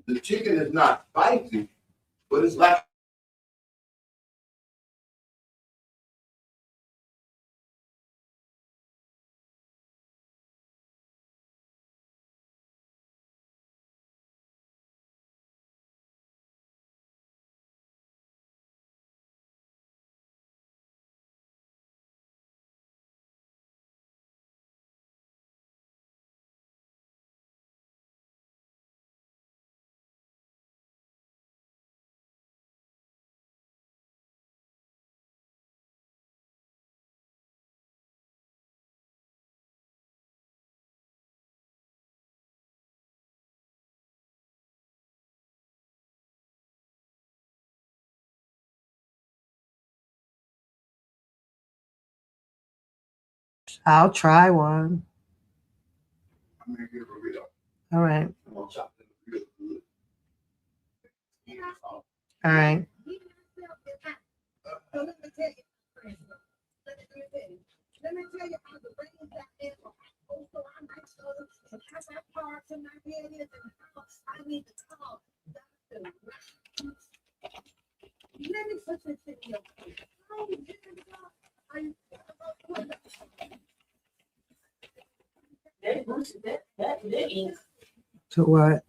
The chicken is not spicy, but it's like I'll try one. I'm gonna give it a real. All right. I'm gonna chop it real good. All right. So let me tell you, let me tell you how the rain got in. Also, I'm my son, and have my parts in my head is in the house. I need to talk. Let me put this in your face. To what?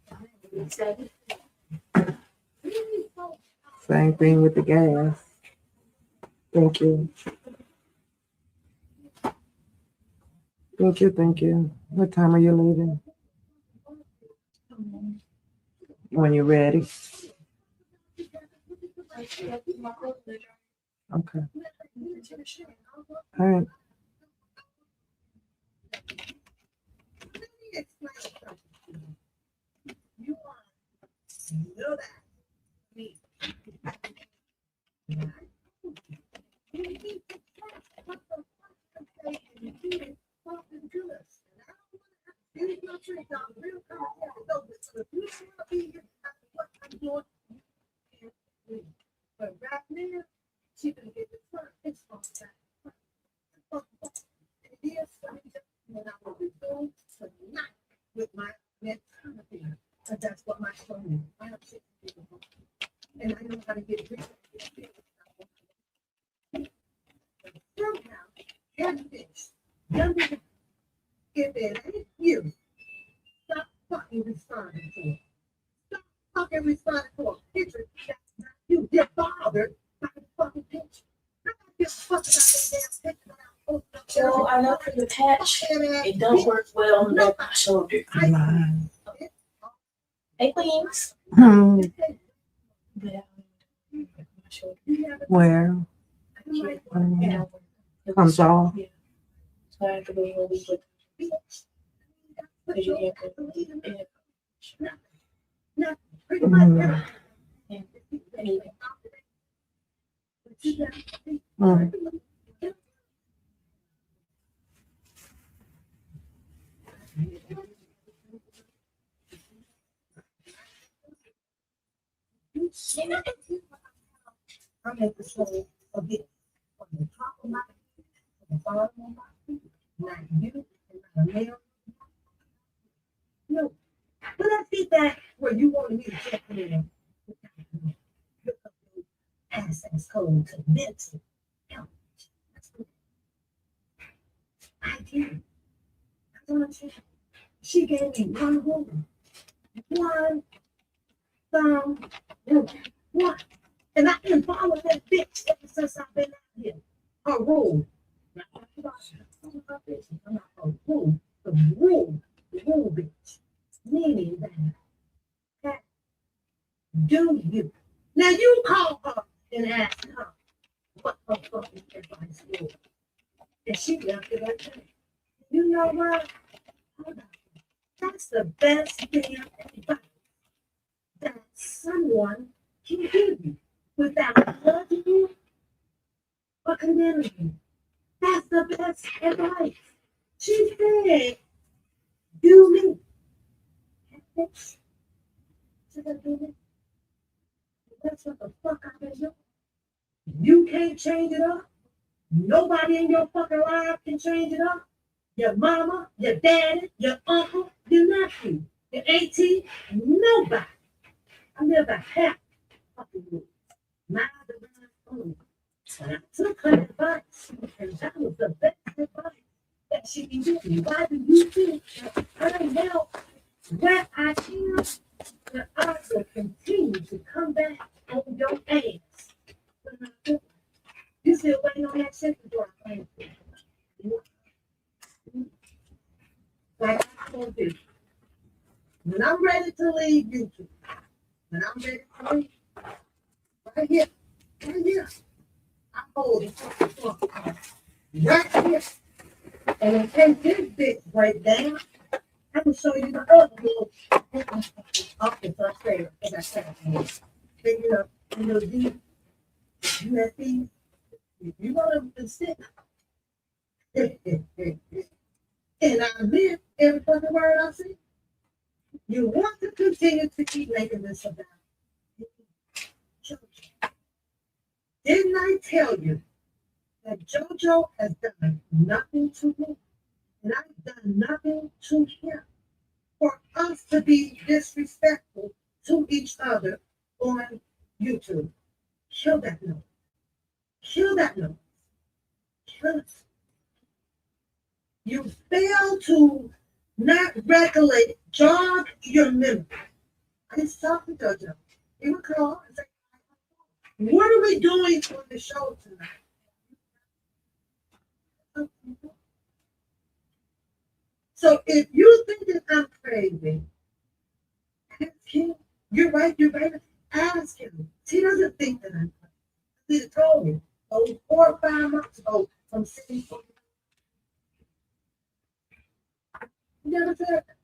Same thing with the gas. Thank you. Thank you. Thank you. What time are you leaving? When you're ready. Okay. All right. You know that. Me. But right now, she gonna get the front. It's on that. It is something that I will be doing tonight with my mentality. Because that's what my son is. I have shit to do. And I know how to get rid of it. Somehow, catfish. If it ain't you, stop fucking responding to it. Stop fucking responding to a picture that's not you. You're bothered by the fucking picture. I'm not just fucking out the damn picture. So I know for the patch, it don't work well on my shoulder. Hey, queens. Hmm. But, Where? Comes off. Yeah. So I have to go a week with because you can't go. Mm. Mm. I make the show a bit from the top of my head to the bottom of my feet. Not you and not a male. No. But I see that where you wanted me to check in. Access code to mental health. That's good. I did. I want you. She gave me one rule. One thumb rule. One. And I've been following that bitch ever since I've been out here. Her rule. Now, I'm not a rule. The rule bitch. Meaning that do you. Now you call her and ask her what her fucking advice was. And she left it at that. You know what? Hold on. That's the best damn advice that someone can give you without judging you or condemning you. That's the best advice. She said, do me. Bitch. She said, do me. That's what the fuck I've been doing. You can't change it up. Nobody in your fucking life can change it up. your mama, your daddy, your uncle, your nephew, your auntie, nobody. I live a half fucking rule. My divine own. And I took her advice, and that was the best advice that she can give me. Why do you think that I know where I am, that I will continue to come back on your ass? When I do, you still waiting on that shit before I claim it. Like I told you, when I'm ready to leave YouTube, when I'm ready to leave, right here, right here, I hold the fucking phone right here. And in case this bitch break down, I can show you the other little office upstairs. As I said, then you know, these USBs, if you want to sit, and I live every fucking word I say, you want to continue to keep making this about JoJo. Didn't I tell you that JoJo has done nothing to me, and I've done nothing to him? For us to be disrespectful to each other on YouTube. Kill that noise. Kill that noise. Kill it. You fail to not recollect, jog your memory. I just talked to JoJo. He would call and say, what are we doing on the show tonight? So if you think that I'm crazy, ask him. You're right, ask him. He doesn't think that I'm crazy. He told me 4 or 5 months ago from City. He never said that.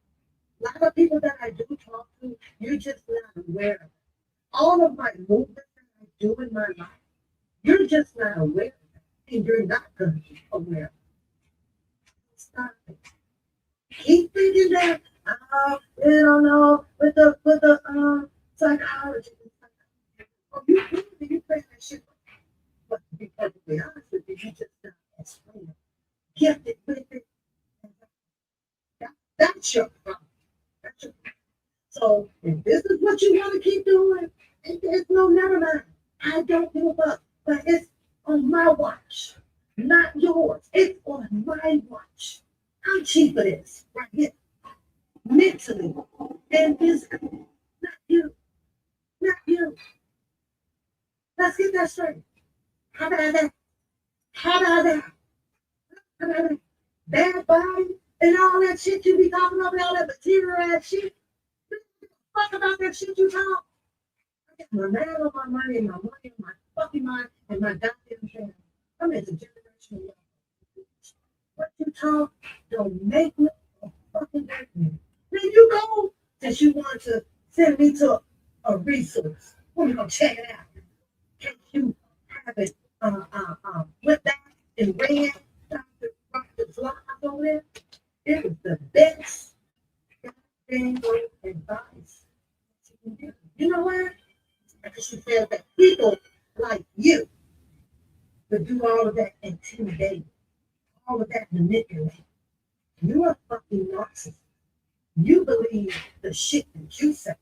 A lot of people that I do talk to, you're just not aware of it. All of my movements that I do in my life, you're just not aware of it. And you're not going to be aware of it. Stop it. Keep thinking that, you don't know, with the psychology. Oh, you pray that shit. But to be perfectly honest with you, you just not explain it. Gifted with it. That's your problem. That's your problem. So if this is what you want to keep doing, it's no never mind. I don't give up. But it's on my watch, not yours. It's on my watch. I'm cheap for this right here. Mentally and physically. Not you. Not you. Let's get that straight. How about that? How about that? How about that? Bad body and all that shit you be talking about, all that material ass shit. Fuck about that shit you talk. I got my man on my money and my fucking mind and my goddamn family. I'm as a generational. What you talk don't make me a fucking make me. Then you go since you want to send me to a resource. Let me go check it out. Can you have it with that and ran Dr. Fly over there? It was the best goddamn advice. You know what? Because she said that people like you would do all of that intimidating, all of that manipulating. You're a fucking narcissist. You believe the shit that you say.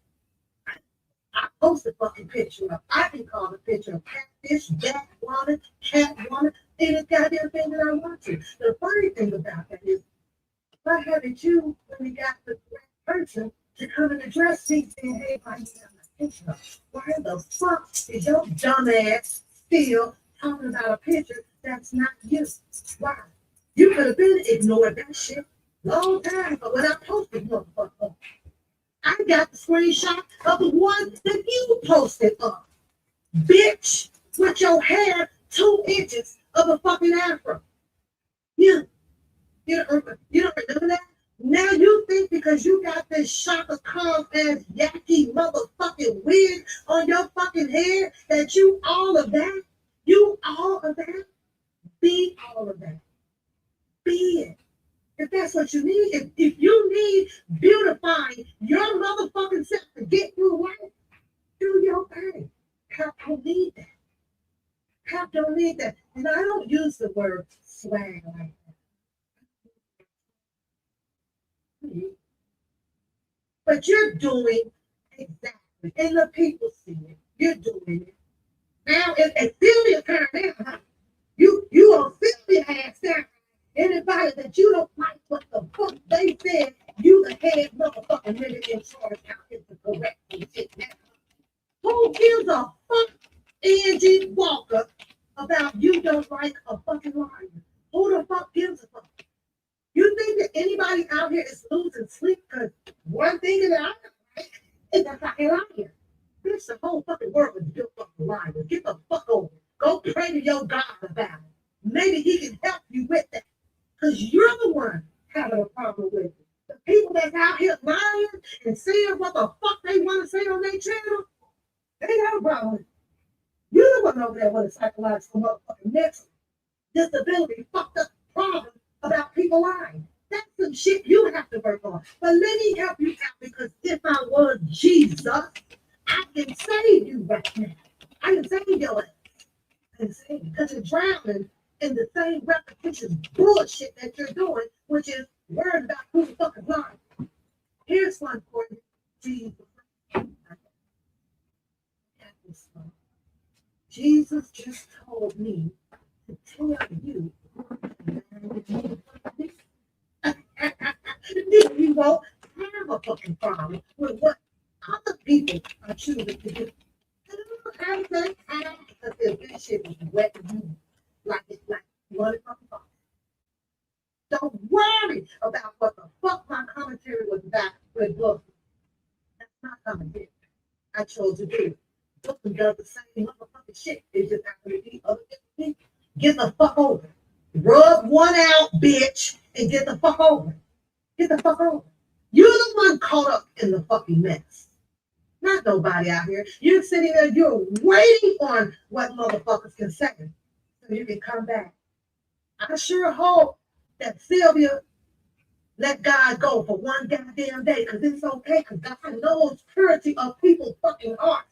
I post a fucking picture of, I can call the picture of catfish, backwater, catwater, any goddamn thing that I want to. The funny thing about that is, why haven't you, when we got the correct person to come and address me saying, hey, why you have my picture up? Why the fuck is your dumb ass still talking about a picture that's not you? Why? You could have been ignored that shit long time ago when I posted motherfucker. I got the screenshot of the one that you posted up. Bitch, with your hair 2 inches of a fucking afro. You don't remember that? Now you think because you got this Shaka Khan ass yucky motherfucking wig on your fucking head that you all of that? You all of that? Be all of that. Be it. If that's what you need, if you need beautifying your motherfucking self to get through life, do your thing. Pep don't need that. Pep don't need that. And I don't use the word swag like that. But you're doing exactly, and the people see it. You're doing it. Now, if Sylvia turned down, huh? You on Sylvia ass down. Anybody that you don't like what the fuck they said, you the head motherfucking nigga in charge now is the correct shit now. Who gives a fuck, Angie Walker, about you don't like a fucking liar? Who the fuck gives a fuck? You think that anybody out here is losing sleep because one thing that I don't like is a fucking liar? Bitch, the whole fucking world is built fucking liars. Get the fuck over it. Go pray to your God about it. Maybe he can help you with that. Because you're the one having a problem with it. The people that's out here lying and saying what the fuck they want to say on their channel, they got a problem with it. You're the one over there with a psychological motherfucking mental disability, fucked up problem about people lying. That's some shit you have to work on. But let me help you out because if I was Jesus, I can save you right now. I can save your ass. I can save you because you're drowning in the same repetitious bullshit that you're doing, which is worried about who the fuck is lying. Here's one for you, Jesus. Jesus just told me to tell you you won't have a fucking problem with what other people are choosing to do. I'm saying, because this shit is wet you like it's like motherfucking fun. Don't worry about what the fuck my commentary was about with Brooklyn. That's not commentary. I chose to do it. Brooklyn does the same motherfucking shit. It's just after the other people. Get the fuck over it. Rub one out, bitch, and get the fuck over it. Get the fuck over it. You're the one caught up in the fucking mess. Not nobody out here. You're sitting there, you're waiting on what motherfuckers can say so you can come back. I sure hope that Sylvia let God go for one goddamn day because it's okay because God knows purity of people's fucking hearts.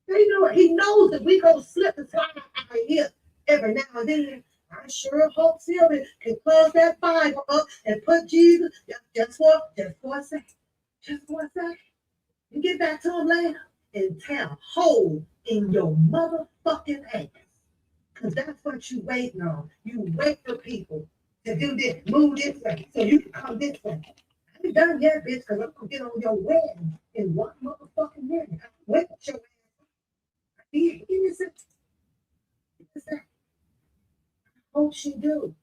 They know it. He knows that we go slip and slide out of here every now and then. I sure hope Sylvia can close that Bible up and put Jesus just for a second. Just for a second. You get back to him later and tell hole in your motherfucking ass. Because that's what you waiting on. You wait for people to do this, move this way, so you can come this way. I ain't done yet, bitch, because I'm going to get on your wedding in one motherfucking minute. I wait for your ass. Give me a second. I hope she do.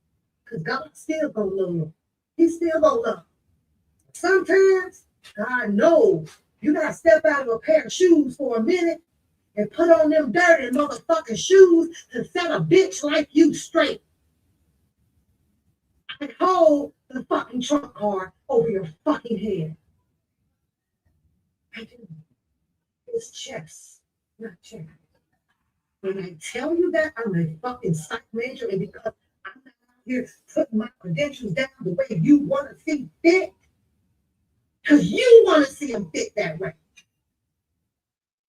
Because God's still going to love you. He's still going to love you. Sometimes, God knows you got to step out of a pair of shoes for a minute and put on them dirty motherfucking shoes to set a bitch like you straight. I hold the fucking trump card over your fucking head. I do. It's chess, not chess. When I tell you that I'm a fucking psych major and because I'm not out here putting my credentials down the way you want to see fit, because you want to see them fit that way.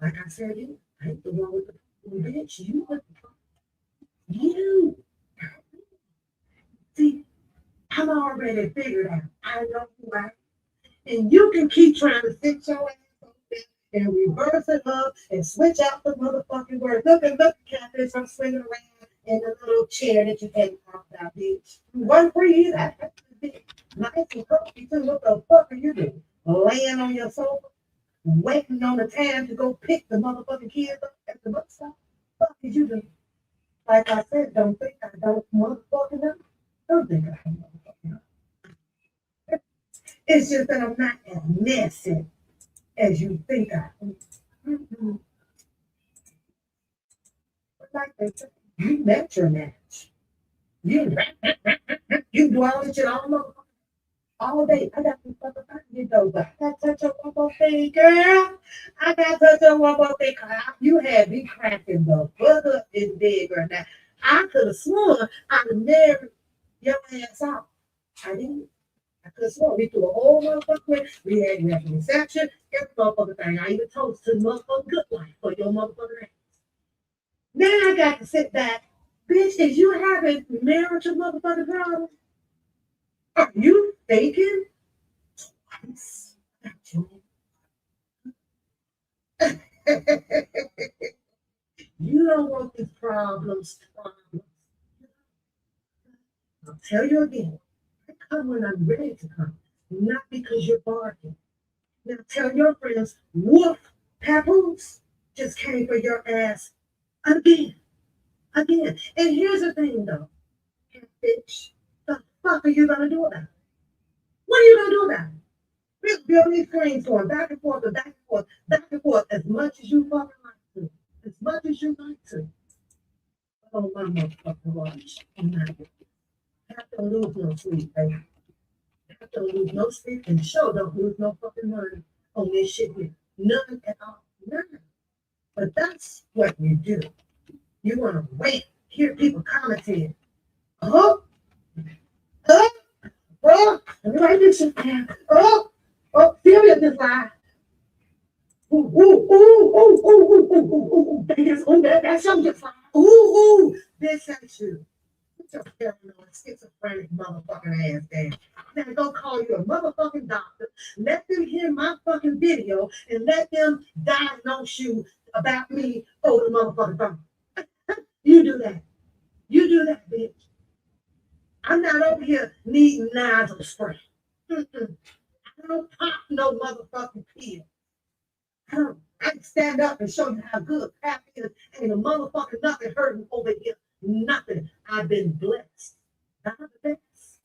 Like I said, you ain't the one with the bitch. You with the you. See, I'm already figured out. I know who I am. And you can keep trying to sit your ass over there and reverse it up and switch out the motherfucking words. Look, Catfish, I'm swinging around in the little chair that you had talked about, bitch. You wasn't free either. Nice and comfy too. What the fuck are you doing? Laying on your sofa, waiting on the time to go pick the motherfucking kids up at the bus stop? What the fuck did you do? Like I said, don't think I don't motherfucking know. Don't think I don't motherfucking know. It's just that I'm not as messy as you think I am. Mm-hmm. Like they said, you met your match. You do all this shit all day. I got some fucking you though, but I got touch up one more thing, girl. I got touch up one more thing. You had me cracking the fuck up in bed right now. I could have sworn I'd have married your ass off. I didn't. I could have sworn we threw a whole motherfucking way. We had reception, every motherfucking thing. I even told to the motherfucking good life for your motherfucking ass. Now I got to sit back. Bitch, is you having marital motherfucking problems? Are you thinking twice about doing You don't want these problems. I'll tell you again. I come when I'm ready to come, not because you're barking. Now tell your friends, woof, papoose just came for your ass again, again. And here's the thing though, bitch, the fuck are you gonna do about it? What are you gonna do about it? We'll be on these screens going back and forth and back and forth, back and forth as much as you fucking like to. As much as you like to. Oh my motherfucking watch. I'm not gonna have to lose no sleep, baby. Have to lose no sleep and show don't lose no fucking money on this shit here. None at all. None. But that's what you do. You wanna wait, hear people commenting. Oh, oh, oh, let me write this shit down. Oh, Sylvia just lied. That's something just like, this ain't you. Put your paranoid, schizophrenic motherfucking ass down. Now go call you a motherfucking doctor. Let them hear my fucking video and let them diagnose you about me over the motherfucking phone. You do that. You do that, bitch. I'm not over here needing nasal spray. I don't pop no motherfucking pill. I can stand up and show you how good pap is. Ain't a motherfucking nothing hurting over here. Nothing. I've been blessed. I'm the best.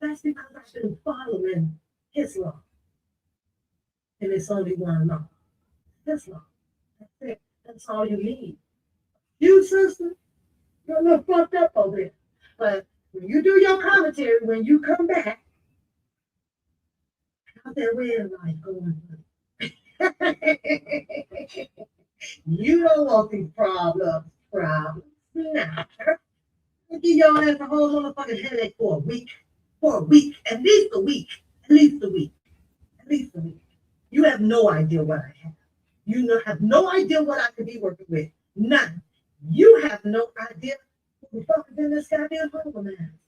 That's because I've been following his law. And it's only one law. His law. That's it. That's all you need. You, sister, you're a little fucked up over there. But when you do your commentary, when you come back, how's that red light going? You don't want these problems. Nah. I'll give your ass a whole motherfucking headache for a week. At least a week. You have no idea what I have. You have no idea what I could be working with. None. You have no idea who the fuck is in this goddamn home, man.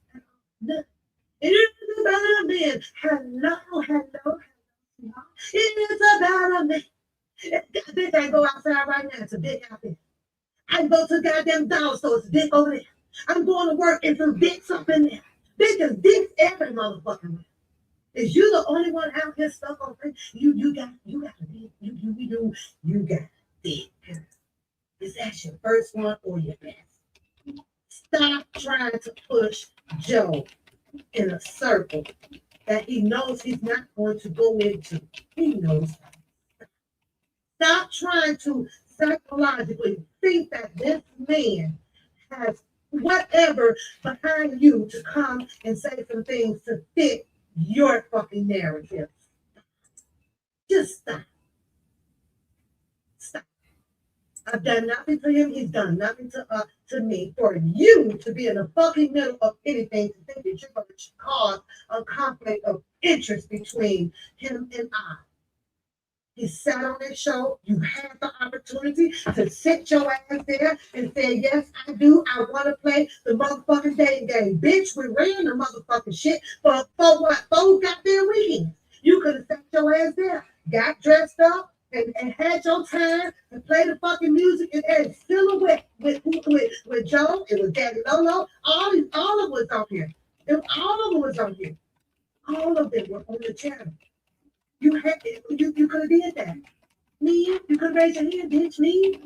None. It is about a man. Hello. It's about a man. Bitch, I go outside right now. It's a dick out there. I go to the goddamn dollar store. It's a dick over there. I'm going to work and some dicks up in there. Bitches, dicks every motherfucking way. Is you the only one out here stuck on things? You got a dick. You got a dick. Is that your first one or your best? Stop trying to push Joe in a circle that he knows he's not going to go into. He knows that. Stop trying to psychologically think that this man has whatever behind you to come and say some things to fit your fucking narrative. Just stop. Stop. I've done nothing to him. He's done nothing to me. For you to be in the fucking middle of anything to think that you're going to cause a conflict of interest between him and I. He sat on this show. You had the opportunity to sit your ass there and say, yes, I do. I want to play the motherfucking dating game. Bitch, we ran the motherfucking shit for what? 4 goddamn weekends. You could have sat your ass there, got dressed up, and had your time to play the fucking music and silhouette with Joe. It was Daddy Lolo. All of them was on here. All of them was on here. All of them were on the channel. You could have did that. Me, you could raise your hand, bitch. Me.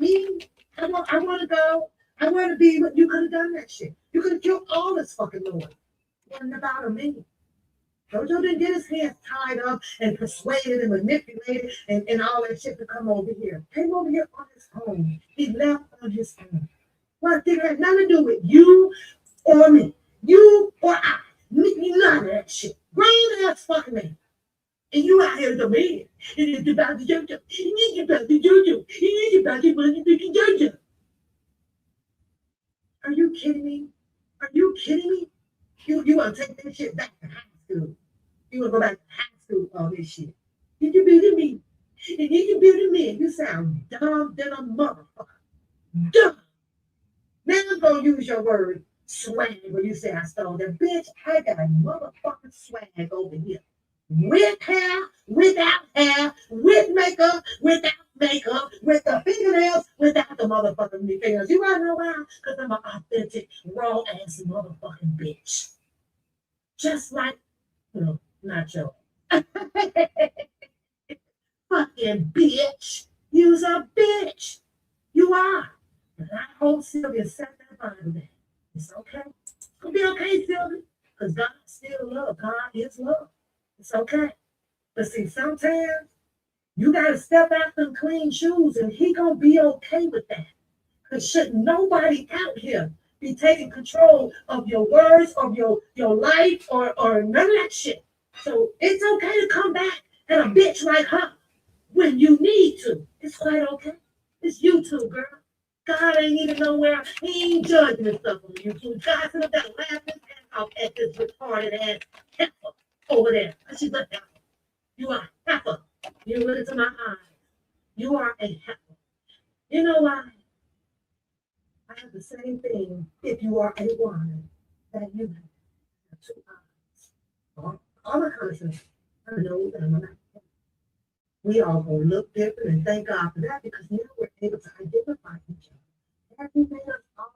I want to go. I want to be. You could have done that shit. You could have killed all this fucking noise. It wasn't about a me. Jojo didn't get his hands tied up and persuaded and manipulated and all that shit to come over here. Came over here on his own. He left on his own. Well, it had nothing to do with you or me. You or I. None of that shit. Grown ass fucking man. And you out here the man. It is about the JoJo. It is about the JoJo. It is about the motherfucking JoJo. Are you kidding me? You want to take that shit back to high school. You want to go back to high school on this shit. Did you be to me? And did you be to me? You sound dumb than a motherfucker. Dumb. Now I'm going to use your word swag when you say I stole that. Bitch, I got a motherfucking swag over here. With hair, without hair, with makeup, without makeup, with motherfucking me fingers. You wanna know why? Because I'm an authentic, raw ass motherfucking bitch. Just like, no, not your fucking bitch. You's a bitch. You are. And I hope Sylvia set that Bible there. It's okay. It's gonna be okay, Sylvia. Because God is still love. God is love. It's okay. But see, sometimes you gotta step out them clean shoes and he gonna be okay with that. Because should nobody out here be taking control of your words, of your life, or none of that shit. So it's okay to come back and a bitch like her when you need to. It's quite okay. It's you too, girl. God ain't even nowhere. He ain't judging this stuff on YouTube. God said that laughing ass off at this retarded ass heifer over there. She's a heifer. You are a heifer. You look into my eyes. You are a heifer. You know why? I have the same thing if you are a woman that you have two eyes. All the concepts. I know that I'm not. We all gonna look different and thank God for that because now we're able to identify each other. Everything else all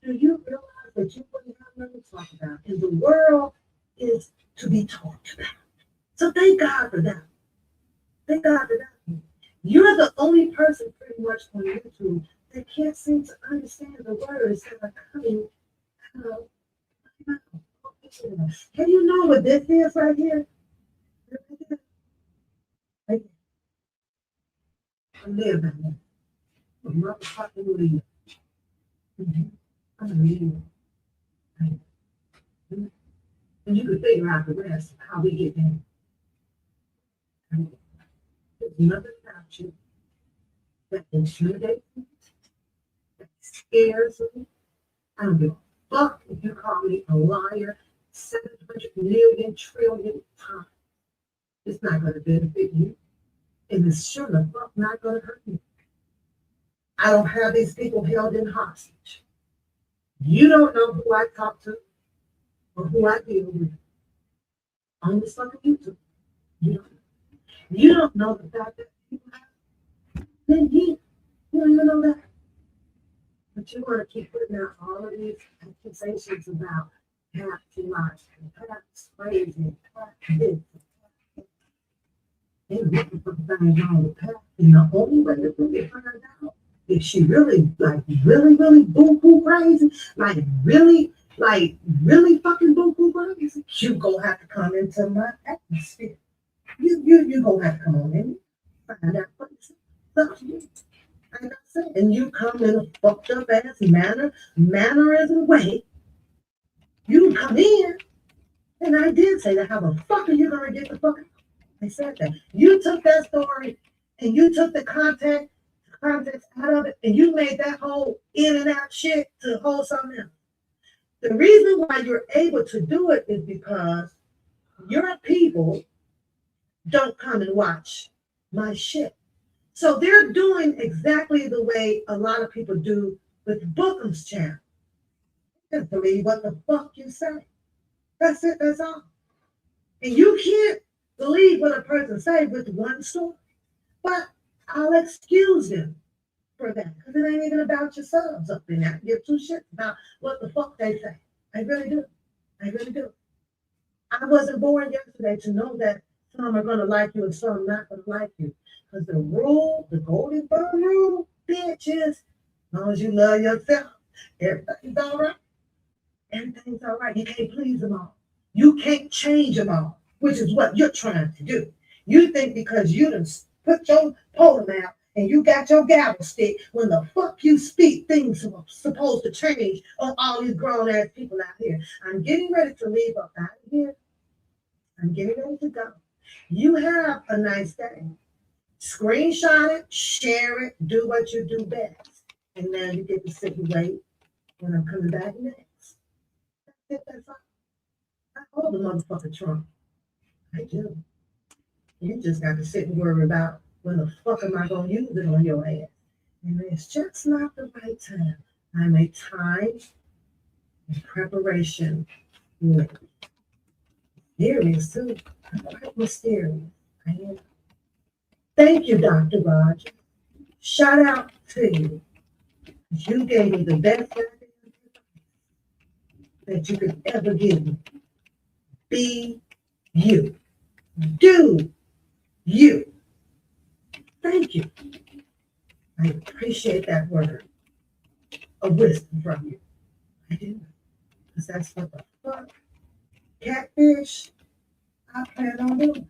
do you realize that you wouldn't have nothing to talk about? And the world is to be talked about. So thank God for that. Thank God for that. You're the only person pretty much on YouTube that can't seem to understand the words that are coming out. Can you know what this is right here? I live in it. A motherfucking leader. I'm a leader. And you can figure out the rest of how we get there. There's nothing about you that intimidates me, that scares me. I don't give a fuck if you call me a liar 700 million trillion times. It's not going to benefit you. And it's sure the fuck not going to hurt you. I don't have these people held in hostage. You don't know who I talk to or who I deal with on this fucking YouTube. You don't know the fact that people have been here. You don't even know that. But you want to keep putting out all of these accusations about past life and past crazy and past this. They looking for things on the past. And the only way to really find out if she really, really boo-boo crazy, really fucking boo-boo crazy, you gonna have to come into my atmosphere. You gonna have to come on in, find out what it's up to you. Like I said, and you come in a fucked up ass mannerism way. You come in, and I did say that. How the fuck are you gonna get the fuck out? I said that. You took that story and you took the context out of it, and you made that whole in and out shit to hold something else. The reason why you're able to do it is because your people don't come and watch my shit. So they're doing exactly the way a lot of people do with Bookham's channel. Just believe what the fuck you say. That's it, that's all. And you can't believe what a person say with one story. But I'll excuse them for that. Because it ain't even about your subs up in there. Give two shits about what the fuck they say. I really do. I really do. I wasn't born yesterday to know that some are going to like you and some not going to like you. Because the rule, the golden bone rule, bitch, is as long as you love yourself, everything's all right. Everything's all right. You can't please them all. You can't change them all, which is what you're trying to do. You think because you done put your podium out and you got your gavel stick, when the fuck you speak, things are supposed to change on all these grown ass people out here. I'm getting ready to leave up out of here. I'm getting ready to go. You have a nice day. Screenshot it, share it, do what you do best. And now you get to sit and wait when I'm coming back next. That's it, that's all. I hold the motherfucker Trump. I do. You just got to sit and worry about when the fuck am I going to use it on your ass. And it's just not the right time. I'm a time and preparation with mysterious too. I'm quite mysterious. I am. Thank you, Dr. Rogers. Shout out to you. You gave me the best that you could ever give me. Be you. Do you. Thank you. I appreciate that word of wisdom from you. I do. Because that's what the fuck catfish I plan on doing.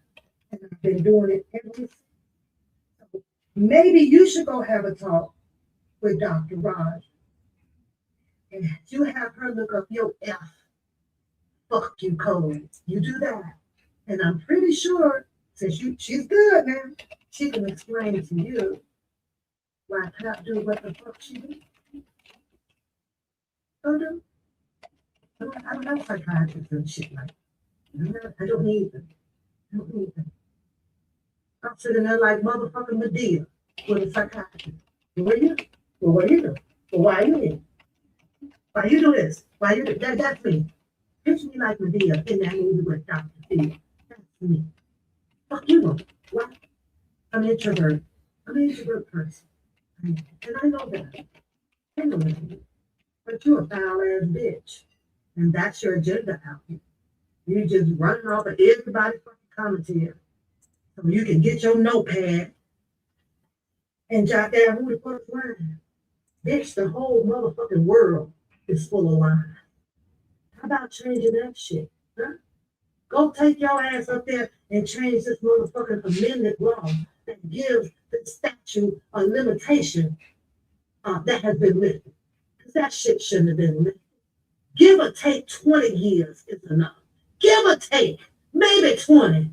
And I've been doing it ever since. So maybe you should go have a talk with Dr. Raj. And you have her look up your F fuck you code. You do that. And I'm pretty sure, since she's good now, she can explain to you why Pap do what the fuck she do. Don't do. I don't have psychiatrists and shit like that. I don't need them. I don't need them. I'm sitting there like motherfucking Medea with a psychiatrist. Where you? Well, what are you doing? Well, why are you here? Why you do this? Why you do that? That's me. Picture me like Medea in that movie with Dr. Phil. That's me. Fuck you, know. What? I'm an introvert. I'm an introvert person. And I know that. I know that. But you're a foul ass bitch. And that's your agenda out here. You just running off of everybody's fucking commentary. So you can get your notepad and jot down who the fuck's lying. Bitch, the whole motherfucking world is full of lies. How about changing that shit? Huh? Go take your ass up there and change this motherfucking amended law that gives the statute a limitation that has been lifted. Because that shit shouldn't have been lifted. Give or take 20 years is enough. Give or take, maybe 20.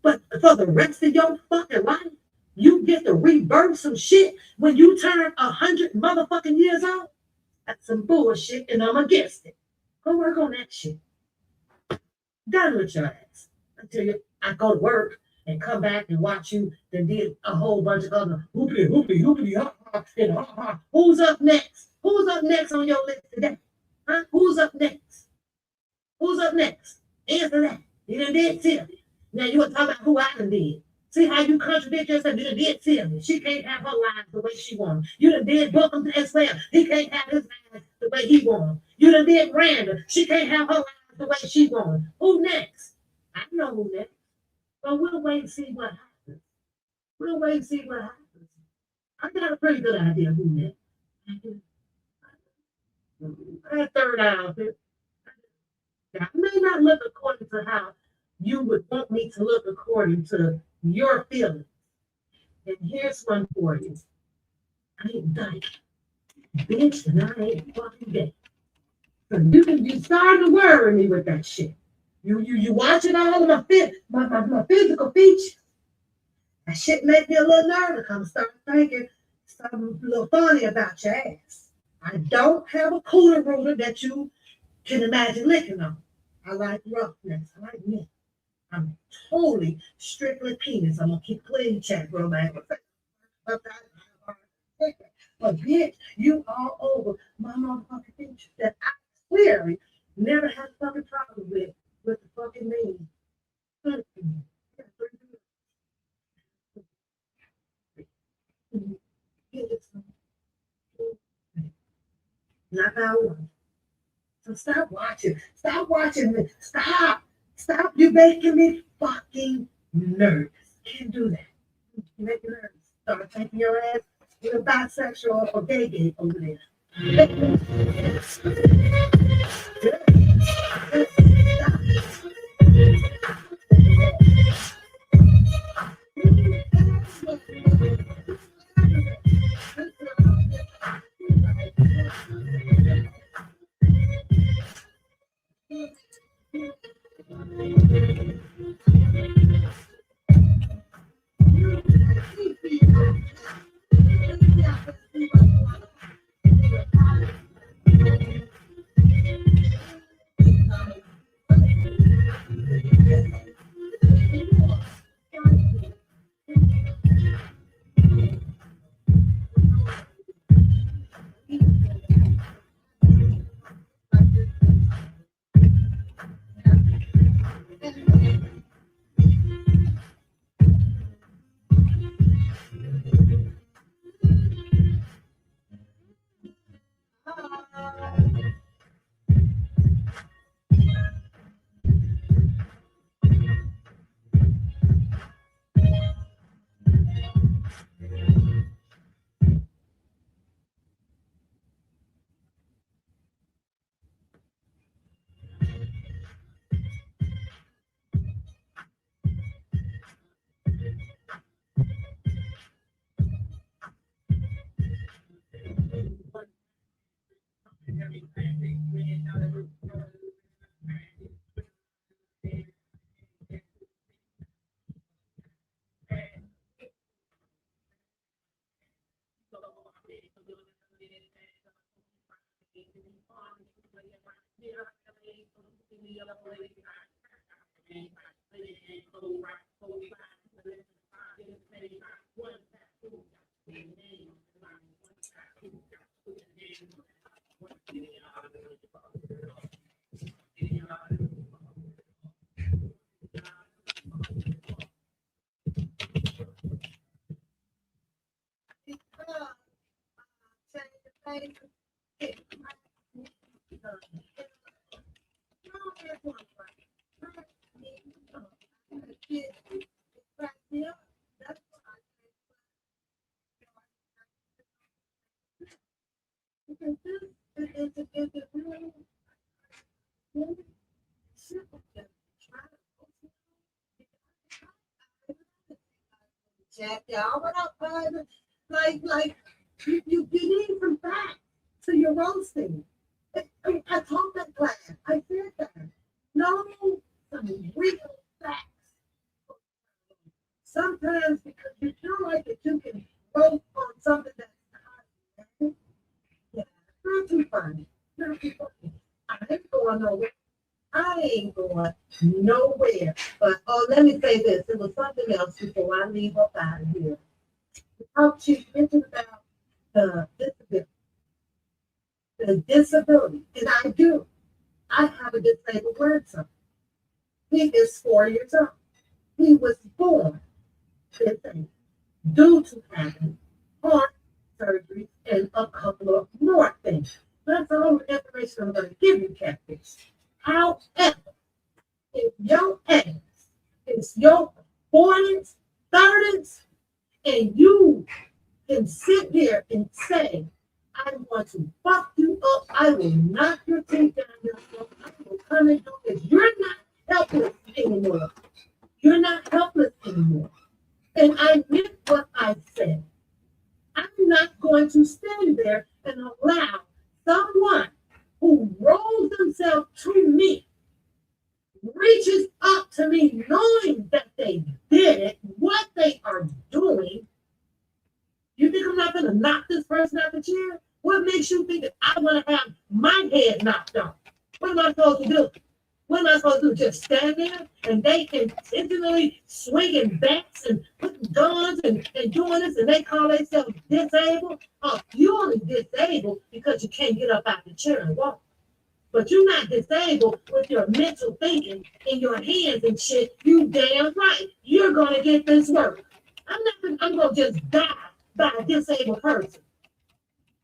But for the rest of your fucking life, you get to rebirth some shit when you turn 100 motherfucking years old? That's some bullshit, and I'm against it. Go work on that shit. Done with your ass. Until I go to work and come back and watch you then did a whole bunch of other hoopity, ha, ha, and ha, ha. Who's up next? Who's up next on your list today? Huh? Who's up next? Who's up next? Answer that. You done did Sylvia. Now you want to talk about who I done did. See how you contradict yourself? You done did Sylvia. She can't have her life the way she wants. You done did Bookham as well. He can't have his life the way he wants. You done did Randall. She can't have her life the way she wants. Who next? I know who next. But we'll wait and see what happens. We'll wait and see what happens. I got a pretty good idea who next. That third outfit. I may not look according to how you would want me to look according to your feelings. And here's one for you. I ain't dyke. Bitch, and I ain't fucking gay. So you starting to worry me with that shit. You watching all of my physical features. That shit make me a little nervous. I'm starting thinking something a little funny about your ass. I don't have a cooler ruler that you can imagine licking on. I like roughness. I like meat. I'm totally strictly penis. I'm gonna keep clean chat, bro, man. But bitch, you all over my motherfucking features that I clearly never had a fucking problem with the fucking name. Not that one. So stop watching. Stop watching me. Stop. Stop. You're making me fucking nervous. Can't do that. You make me nervous. Start taking your ass with a bisexual or gay over there. Jack, y'all, what up, bud? Like, you need some facts to your roasting. I taught that class. I said that. No, some real facts. Sometimes because you feel like that you can roast on something that's not, yeah, not too funny. Not too funny. I ain't going nowhere. I ain't going nowhere. But oh, let me say this. It was something else before I leave up out of here. How she mentioned about the disability. The disability, and I do. I have a disabled grandson. He is 4 years old. He was born disabled due to having heart surgery and a couple of more things. That's all the information I'm going to give you, Catfish. However, if your ass is your 40s, 30s, and you can sit here and say, I want to fuck you up, I will knock your teeth down your throat, I will come and do this. You're not helpless anymore. You're not helpless anymore. And I meant what I said. I'm not going to stand there and allow someone who rolls themselves to me, reaches up to me knowing that they did it, what they are doing. You think I'm not going to knock this person out the chair? What makes you think that I want to have my head knocked off? What am I supposed to do? What am I supposed to do? Just stand there and they intentionally swinging bats and putting guns and doing this and they call themselves disabled? Oh, you only disabled because you can't get up out the chair and walk. But you're not disabled with your mental thinking in your hands and shit. You damn right. You're going to get this work. I'm going to just die by a disabled person.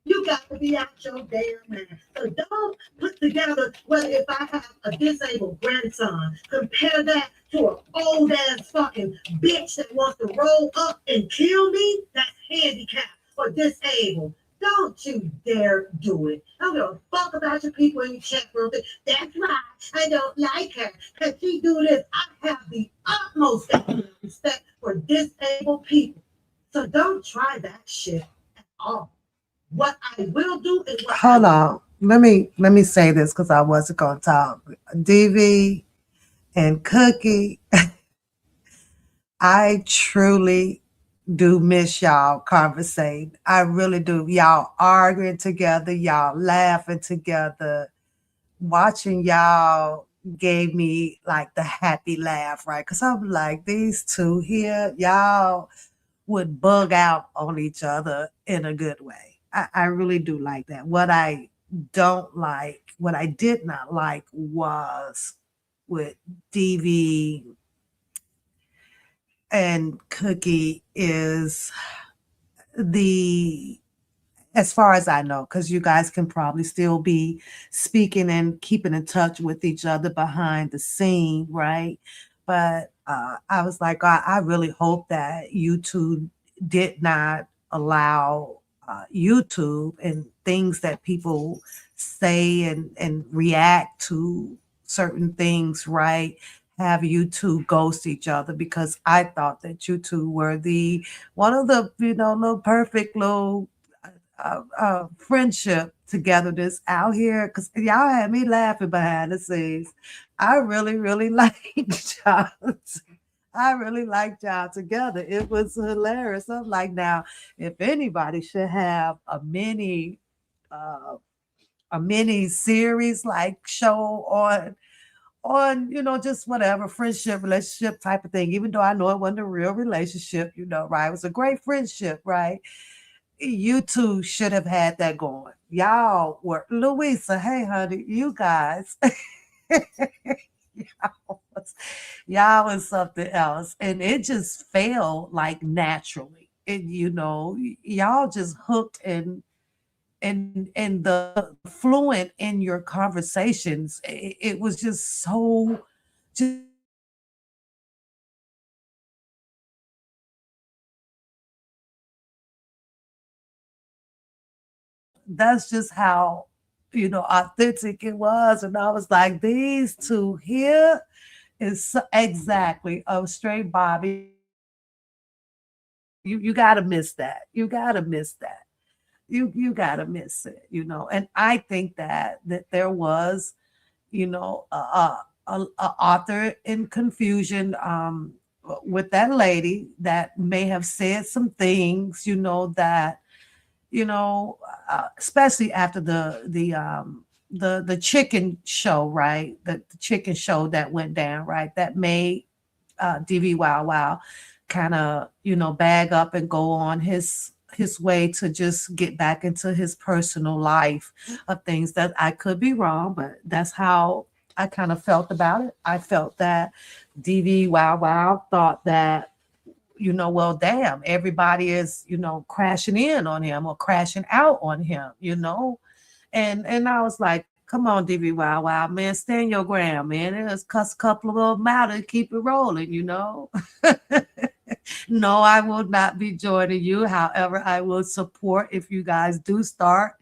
You got to be out your damn man. So don't put together whether if I have a disabled grandson, compare that to an old ass fucking bitch that wants to roll up and kill me. That's handicapped or disabled. Don't you dare do it. I don't give a fuck about your people in your chat room. That's right. I don't like her. Because she do this. I have the utmost respect for disabled people. So don't try that shit at all. What I will do is what Hold on. Let me say this because I wasn't gonna talk. DV and Cookie, I truly do miss y'all conversating. I really do. Y'all arguing together, y'all laughing together. Watching y'all gave me like the happy laugh, right? Because I'm like, these two here, y'all would bug out on each other in a good way. I really do like that. What I don't like, what I did not like was with DV and Cookie is the, as far as I know, because you guys can probably still be speaking and keeping in touch with each other behind the scene, right? But I was like, I really hope that YouTube did not allow YouTube and things that people say and react to certain things, right? Have you two ghost each other because I thought that you two were the one of the little perfect little friendship togetherness out here because y'all had me laughing behind the scenes. I really, really liked y'all. I really liked y'all together. It was hilarious. I'm like, now, if anybody should have uh, a mini series like show on, just whatever friendship, relationship type of thing, even though I know it wasn't a real relationship, right? It was a great friendship, right? You two should have had that going. Y'all were Louisa. Hey, honey, you guys. y'all was, y'all was something else, and it just fell like naturally. And y'all just hooked and the fluent in your conversations. It was just so just that's just how authentic it was. And I was like, these two here is exactly a straight Bobby. You gotta miss that. You gotta miss that. You gotta miss it. And I think that there was a author in confusion with that lady that may have said some things that especially after the chicken show, right? The chicken show that went down, right? That made DV Wow Wow kind of bag up and go on his way to just get back into his personal life of things. That I could be wrong, but that's how I kind of felt about it. I felt that DV Wow Wow thought that well, damn, everybody is, crashing in on him or crashing out on him, and I was like, come on, DB Wow Wow, man, stand your ground, man. Let's cuss a couple of them out and keep it rolling. No, I will not be joining you. However, I will support if you guys do start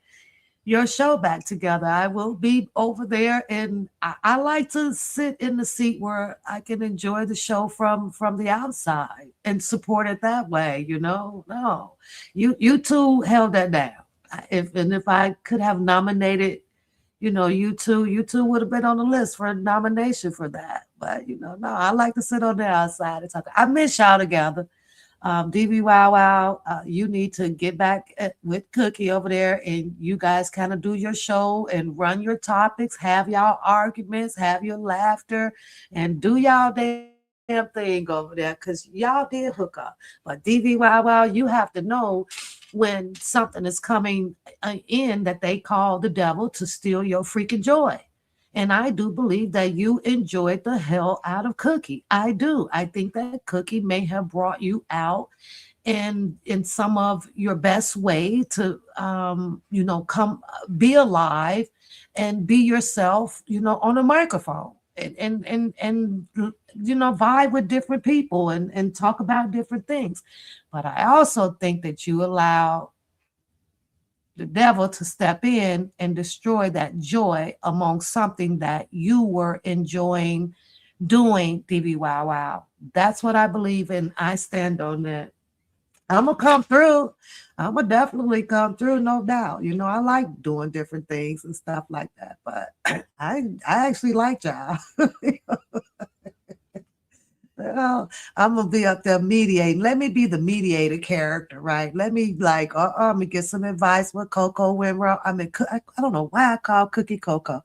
your show back together. I will be over there, and I like to sit in the seat where I can enjoy the show from the outside and support it that way. No, you two held that down. If I could have nominated, you two would have been on the list for a nomination for that. But no, I like to sit on the outside and talk. I miss y'all together. DB Wow Wow, you need to get back with Cookie over there, and you guys kind of do your show and run your topics, have y'all arguments, have your laughter, and do y'all damn thing over there because y'all did hook up. But DB Wow Wow, you have to know when something is coming in that they call the devil to steal your freaking joy. And I do believe that you enjoyed the hell out of Cookie. I do. I think that Cookie may have brought you out in some of your best way to come be alive and be yourself, on a microphone and vibe with different people and talk about different things. But I also think that you allow the devil to step in and destroy that joy among something that you were enjoying doing, DB Wow Wow. That's what I believe in. I stand on that. I'm gonna come through. I'm gonna definitely come through, no doubt. I like doing different things and stuff like that. But I actually like y'all. Well, I'm gonna be up there mediating. Let me be the mediator character, right? Let me let me get some advice. What Coco went wrong. I don't know why I call Cookie Coco.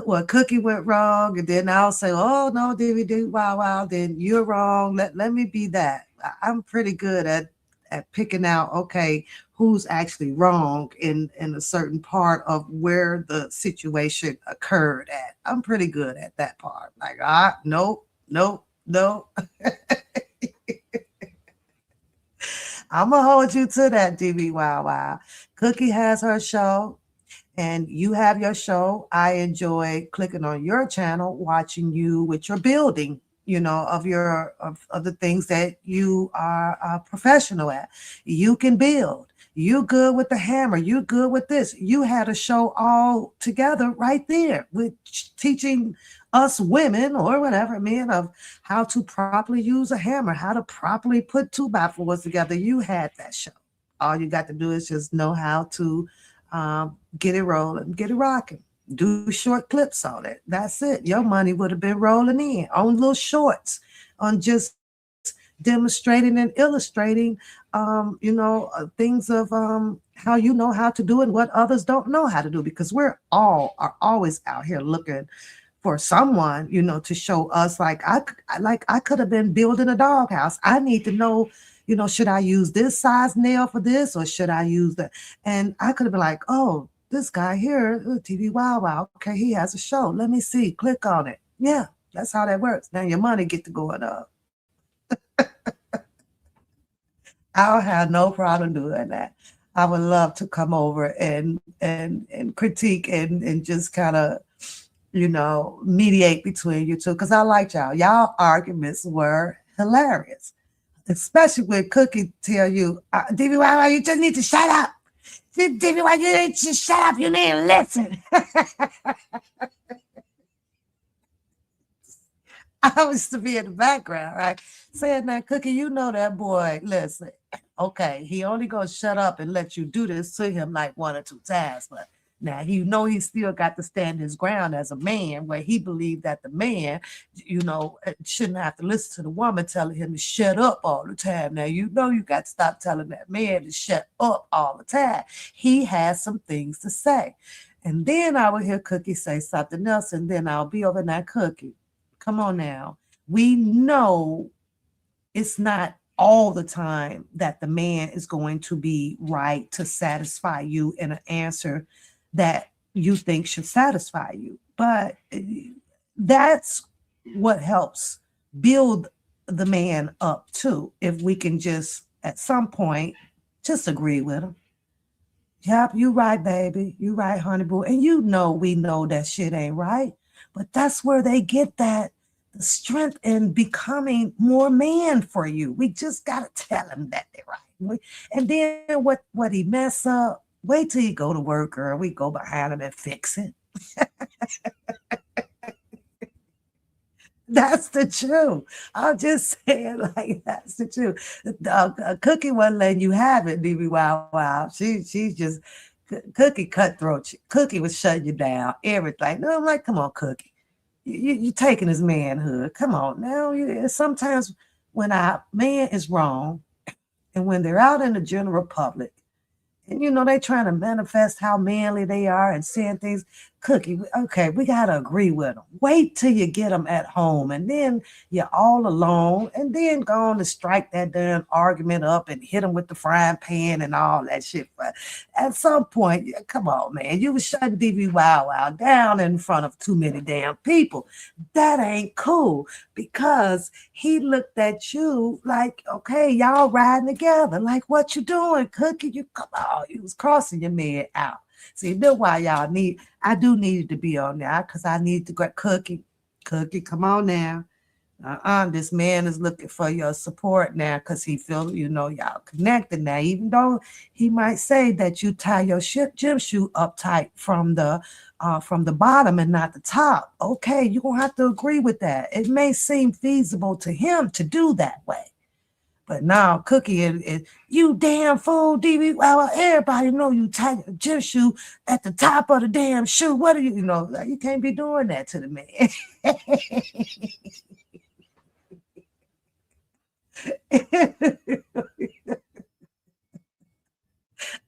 Well, Cookie went wrong, and then I'll say, "Oh no, DVD, wow, wow." Then you're wrong. Let me be that. I'm pretty good at picking out. Okay, who's actually wrong in a certain part of where the situation occurred at. I'm pretty good at that part. Like, nope, nope, no. I'm gonna hold you to that, DB Wow Wow. Cookie has her show and you have your show. I enjoy clicking on your channel, watching you with your building, of the things that you are professional at. You can build. You good with the hammer. You good with this. You had a show all together right there with teaching us women or whatever men of how to properly use a hammer, how to properly put 2x4s together. You had that show. All you got to do is just know how to get it rolling, get it rocking. Do short clips on it. That's it. Your money would have been rolling in on little shorts, on just demonstrating and illustrating, things of how you know how to do and what others don't know how to do. Because we're all are always out here looking for someone, to show us like I could have been building a doghouse. I need to know, should I use this size nail for this or should I use that? And I could have been like, oh, this guy here, TV Wow Wow, okay, he has a show. Let me see, click on it. Yeah, that's how that works. Now your money get to going up. I don't have no problem doing that. I would love to come over and critique and just kind of, mediate between you two because I liked y'all. Y'all arguments were hilarious, especially when Cookie tell you, DBY, you just need to shut up. DBY, you need to shut up. You need to listen. I was to be in the background, right? Saying that, Cookie, you know that boy, listen, okay, he only gonna shut up and let you do this to him like 1 or 2 times, but now he still got to stand his ground as a man where he believed that the man, shouldn't have to listen to the woman telling him to shut up all the time. Now, you got to stop telling that man to shut up all the time. He has some things to say. And then I will hear Cookie say something else, and then I'll be over that Cookie. Come on now. We know it's not all the time that the man is going to be right to satisfy you in an answer that you think should satisfy you. But that's what helps build the man up too. If we can just, at some point, just agree with him. Yep, you right, baby. You right, honey boo. And we know that shit ain't right. But that's where they get the strength in becoming more man for you. We just got to tell him that they're right. And then what he mess up, wait till you go to work, girl. We go behind him and fix it. That's the truth. I'm just saying, like, that's the truth. Cookie wasn't letting you have it, DB Wow. She's just, Cookie cutthroat. Cookie was shutting you down, everything. No, I'm like, come on, Cookie. You taking his manhood. Come on now. Sometimes when a man is wrong and when they're out in the general public and they trying to manifest how manly they are and saying things, Cookie, okay, we got to agree with them. Wait till you get them at home and then you're all alone and then go on to strike that damn argument up and hit them with the frying pan and all that shit. But at some point, come on, man, you was shutting DB Wow down in front of too many damn people. That ain't cool because he looked at you like, okay, y'all riding together. Like, what you doing, Cookie? You come on, you was crossing your man out. See, that's why I do need to be on there because I need to get Cookie, come on now. This man is looking for your support now because he feels, y'all connected now, even though he might say that you tie your gym shoe up tight from the bottom and not the top. Okay, you're going to have to agree with that. It may seem feasible to him to do that way. But now, Cookie, you damn fool, DB. Well, everybody know you tie your gym shoe at the top of the damn shoe. What are you, like, you can't be doing that to the man.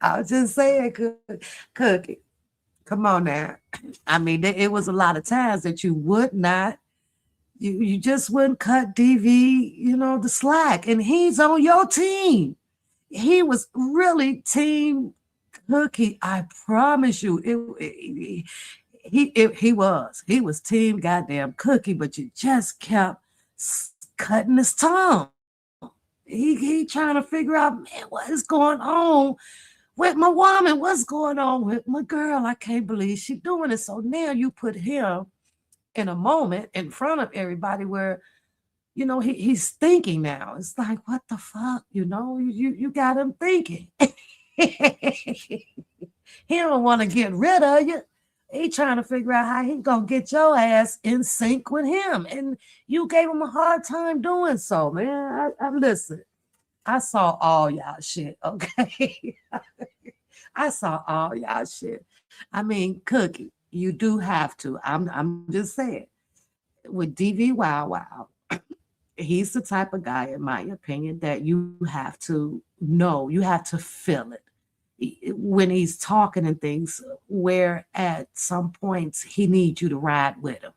I was just saying, Cookie, come on now. I mean, it was a lot of times that you would not. You just wouldn't cut DV, the slack. And he's on your team. He was really team Cookie. I promise you. He was team goddamn Cookie, but you just kept cutting his tongue. He trying to figure out, man, what is going on with my woman? What's going on with my girl? I can't believe she's doing it. So now you put him in a moment in front of everybody where, he's thinking now. It's like, what the fuck? You got him thinking. He don't want to get rid of you. He trying to figure out how he gonna get your ass in sync with him. And you gave him a hard time doing so, man. I listen. I saw all y'all shit, okay? I saw all y'all shit. I mean, Cookie, you do have to. I'm just saying. With DV Wow, he's the type of guy, in my opinion, that you have to know, you have to feel it when he's talking and things, where at some points he needs you to ride with him.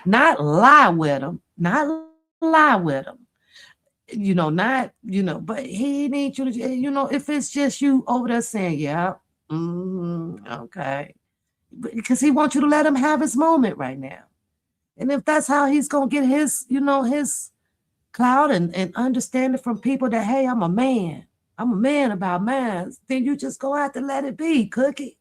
not lie with him, not lie with him, not, but he needs you to, if it's just you over there saying, yeah, okay, because he wants you to let him have his moment right now. And if that's how he's going to get his clout and understand it from people that, hey, I'm a man about mine, then you just go out to let it be, Cookie.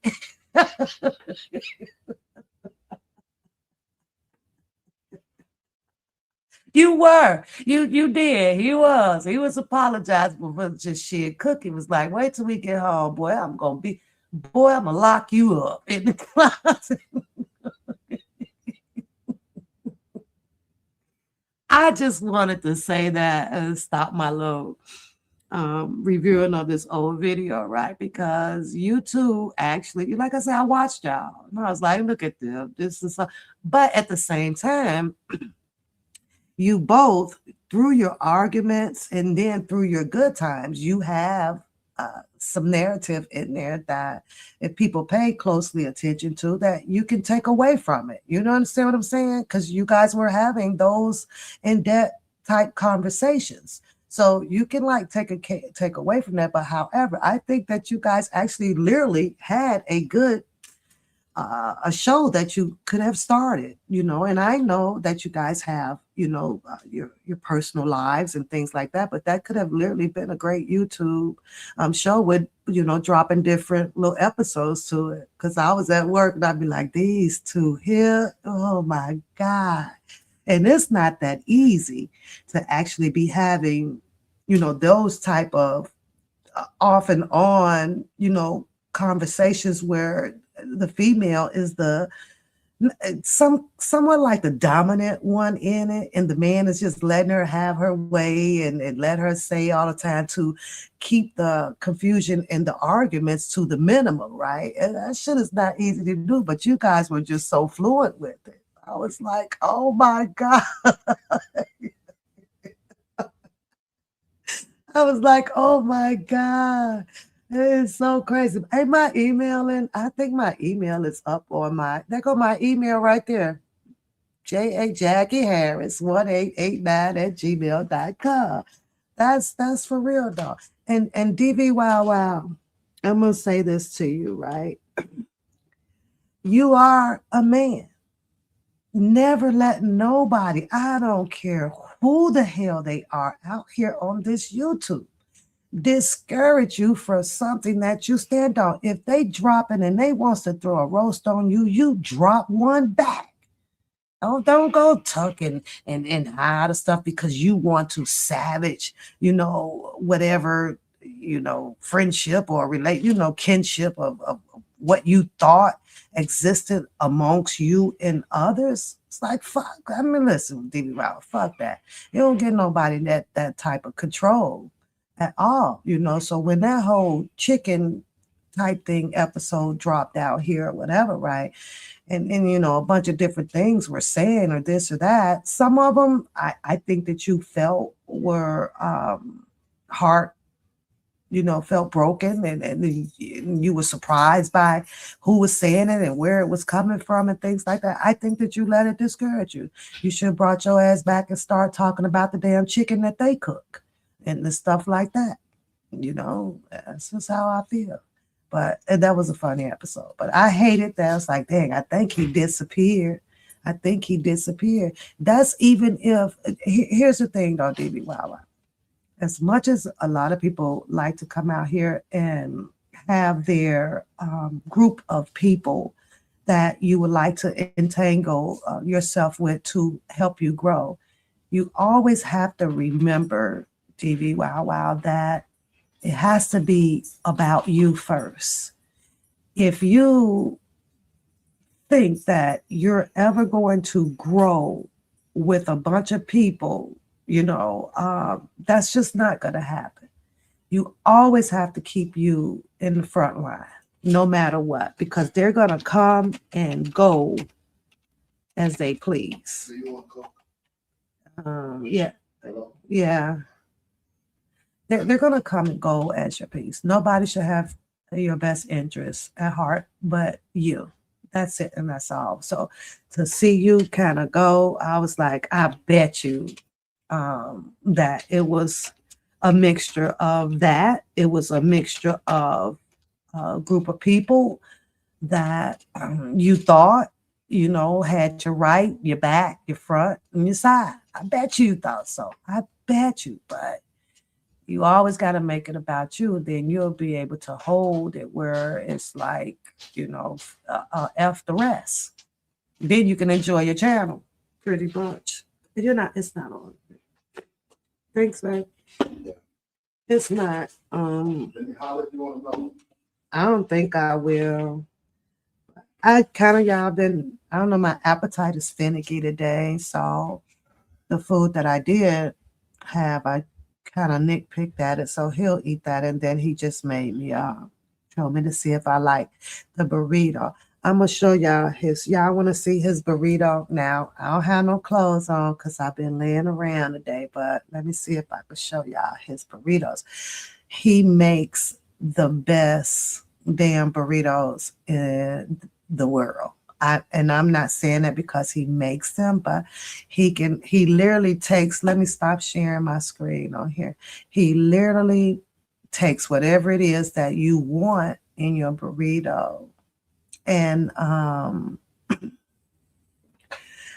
You were. You did. He was. He was apologizing for just shit. Cookie was like, wait till we get home, boy. I'm gonna lock you up in the closet. I just wanted to say that and stop my little reviewing of this old video, right? Because you two actually, like I said, I watched y'all. And I was like, look at them. This is but at the same time, you both, through your arguments and then through your good times, you have some narrative in there that if people pay closely attention to, that you can take away from it. You know, understand what I'm saying? Because you guys were having those in-depth type conversations. So you can like take away from that. But however, I think that you guys actually literally had a good a show that you could have started, and I know that you guys have, your personal lives and things like that, but that could have literally been a great YouTube show with, dropping different little episodes to it. Because I was at work and I'd be like, these two here, oh my God. And it's not that easy to actually be having, those type of off and on, conversations where the female is somewhat like the dominant one in it, and the man is just letting her have her way and let her say all the time to keep the confusion and the arguments to the minimum, right? And that shit is not easy to do, but you guys were just so fluent with it. I was like, oh my God. I was like, oh my God. It's so crazy. Hey, I think my email is up on there go my email right there. Jackie Harris 1889@gmail.com. That's for real though. And DV Wow, I'm gonna say this to you, right? You are a man. Never let nobody, I don't care who the hell they are out here on this YouTube, discourage you for something that you stand on. If they dropping and they wants to throw a roast on you, you drop one back. Don't go tucking and hide the stuff because you want to savage, whatever, friendship or kinship of what you thought existed amongst you and others. It's like, fuck. I mean, listen, DB Wow, fuck that. You don't get nobody that type of control at all, So when that whole chicken type thing episode dropped out here or whatever, right? And a bunch of different things were saying or this or that. Some of them I think that you felt were heart, felt broken and you were surprised by who was saying it and where it was coming from and things like that. I think that you let it discourage you. You should have brought your ass back and start talking about the damn chicken that they cook and the stuff like that. That's just how I feel. But that was a funny episode. But I hated that. I was like, dang, I think he disappeared. That's even if, here's the thing though, DB Wow. As much as a lot of people like to come out here and have their group of people that you would like to entangle yourself with to help you grow, you always have to remember, DB Wow, that it has to be about you first. If you think that you're ever going to grow with a bunch of people, that's just not going to happen. You always have to keep you in the front line, no matter what, because they're going to come and go as they please. Do you want Coke? Yeah. Hello? Yeah. They're going to come and go as your piece. Nobody should have your best interest at heart but you. That's it, and that's all. So to see you kind of go, I was like, I bet you that it was a mixture of that. It was a mixture of a group of people that you thought, had your right, your back, your front, and your side. I bet you thought so. I bet you, but you always got to make it about you. Then you'll be able to hold it where it's like, F the rest. Then you can enjoy your channel pretty much. It's not on. Thanks, man. Yeah. It's not. Then holler if you want to know. I don't think I will. I kind of I don't know, my appetite is finicky today. So the food that I did have, I kind of nitpicked at it. So he'll eat that. And then he just made me, told me to see if I like the burrito. I'm going to show y'all want to see his burrito now. I don't have no clothes on because I've been laying around today, but let me see if I can show y'all his burritos. He makes the best damn burritos in the world. And I'm not saying that because he makes them, but he literally takes, let me stop sharing my screen on here. He literally takes whatever it is that you want in your burrito. And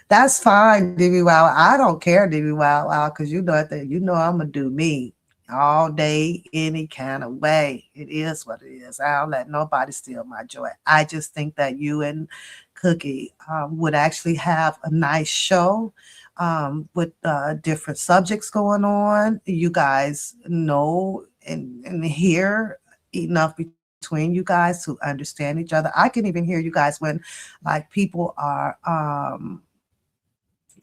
that's fine, DB Wow. I don't care, DB Wow, because I'm gonna do me all day, any kind of way. It is what it is. I don't let nobody steal my joy. I just think that you and Cookie would actually have a nice show with different subjects going on. You guys know and hear enough between you guys to understand each other. I can even hear you guys when like people are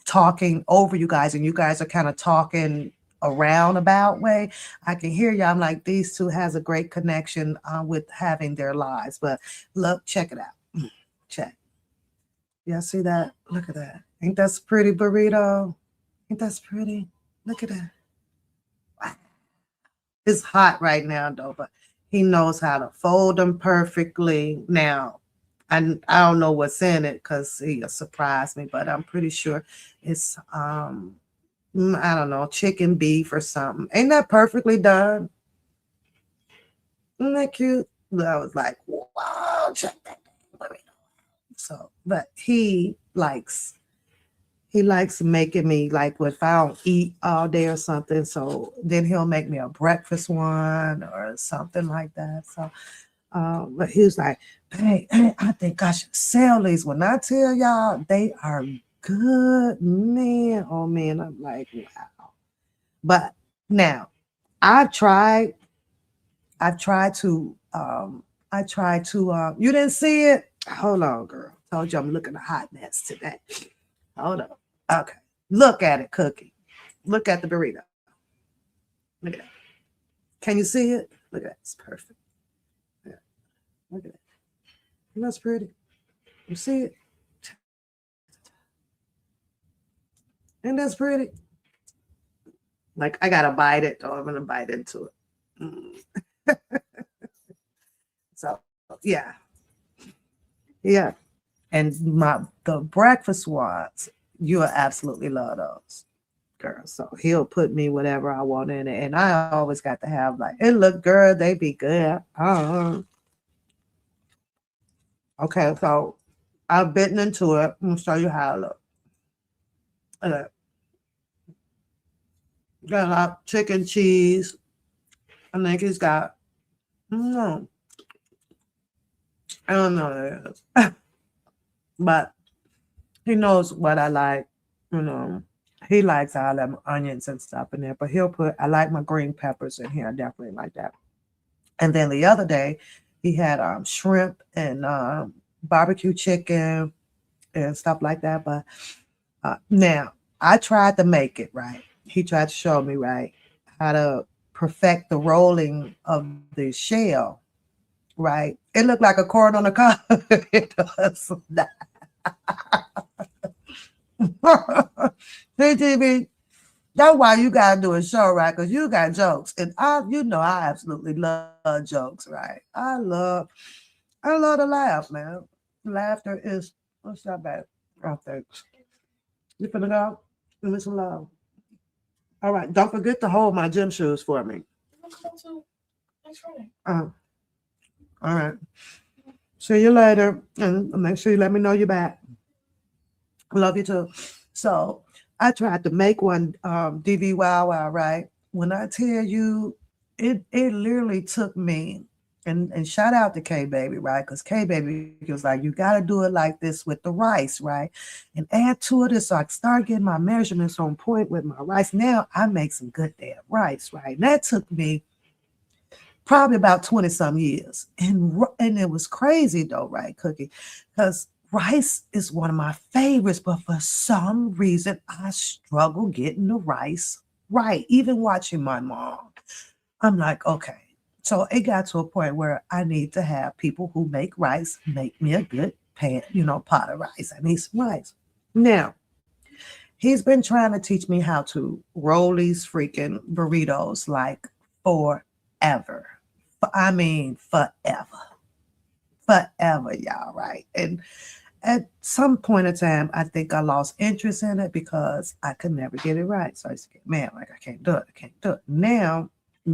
talking over you guys and you guys are kind of talking a roundabout way. I can hear you. I'm like, these two has a great connection with having their lives. But look, check it out. Check. Y'all see that? Look at that. Ain't that a pretty burrito? Ain't that pretty? Look at that. Wow. It's hot right now though, but he knows how to fold them perfectly. Now, I don't know what's in it because he surprised me, but I'm pretty sure it's I don't know, chicken beef or something. Ain't that perfectly done? Isn't that cute? I was like, wow, check that. So, but he likes making me like if I don't eat all day or something. So then he'll make me a breakfast one or something like that. So, but he was like, hey, I think I should sell these. When I tell y'all, they are good, man. Oh man, I'm like, wow. But now I've tried to you didn't see it? Hold on, girl. Told you I'm looking a hot mess today. Hold on. Okay. Look at it, Cookie. Look at the burrito. Look at it. Can you see it? Look at it. It's perfect. Yeah. Look at it. That's pretty. You see it? And that's pretty. Like I gotta bite it, or I'm gonna bite into it. So yeah. Yeah. And the breakfast ones, you'll absolutely love those, girl. So he'll put me whatever I want in it. And I always got to have like, it look good, they be good. Okay, so I've bitten into it. I'm gonna show you how it looks. Got a lot chicken cheese. I think he's got, I don't know what it is. But he knows what I like. He likes all them onions and stuff in there. But I like my green peppers in here. I definitely like that. And then the other day, he had shrimp and barbecue chicken and stuff like that. But now, I tried to make it right. He tried to show me right how to perfect the rolling of the shell, right? It looked like a corn on the cob. It does not. CTV, that's why you gotta do a show, right? Because you got jokes, and I absolutely love jokes, right? I love to laugh, man. Laughter is what's that bad? Oh, thanks. You finna go? Give me some love. All right. Don't forget to hold my gym shoes for me. I'm going to next Friday. All right. See you later. And make sure you let me know you're back. Love you too. So I tried to make one DV Wow Wow, right? When I tell you, it literally took me, and shout out to K Baby, right? Because K Baby was like, you got to do it like this with the rice, right? And add to it. So I start getting my measurements on point with my rice. Now I make some good damn rice, right? And that took me probably about 20 some years. And it was crazy though, right, Cookie? Because rice is one of my favorites, but for some reason I struggle getting the rice right. Even watching my mom, I'm like, okay. So it got to a point where I need to have people who make rice make me a good pot of rice. I need some rice. Now, he's been trying to teach me how to roll these freaking burritos like forever. I mean, forever. Forever, y'all, right? And at some point in time, I think I lost interest in it because I could never get it right. So I used to get mad, like, I can't do it. I can't do it. Now,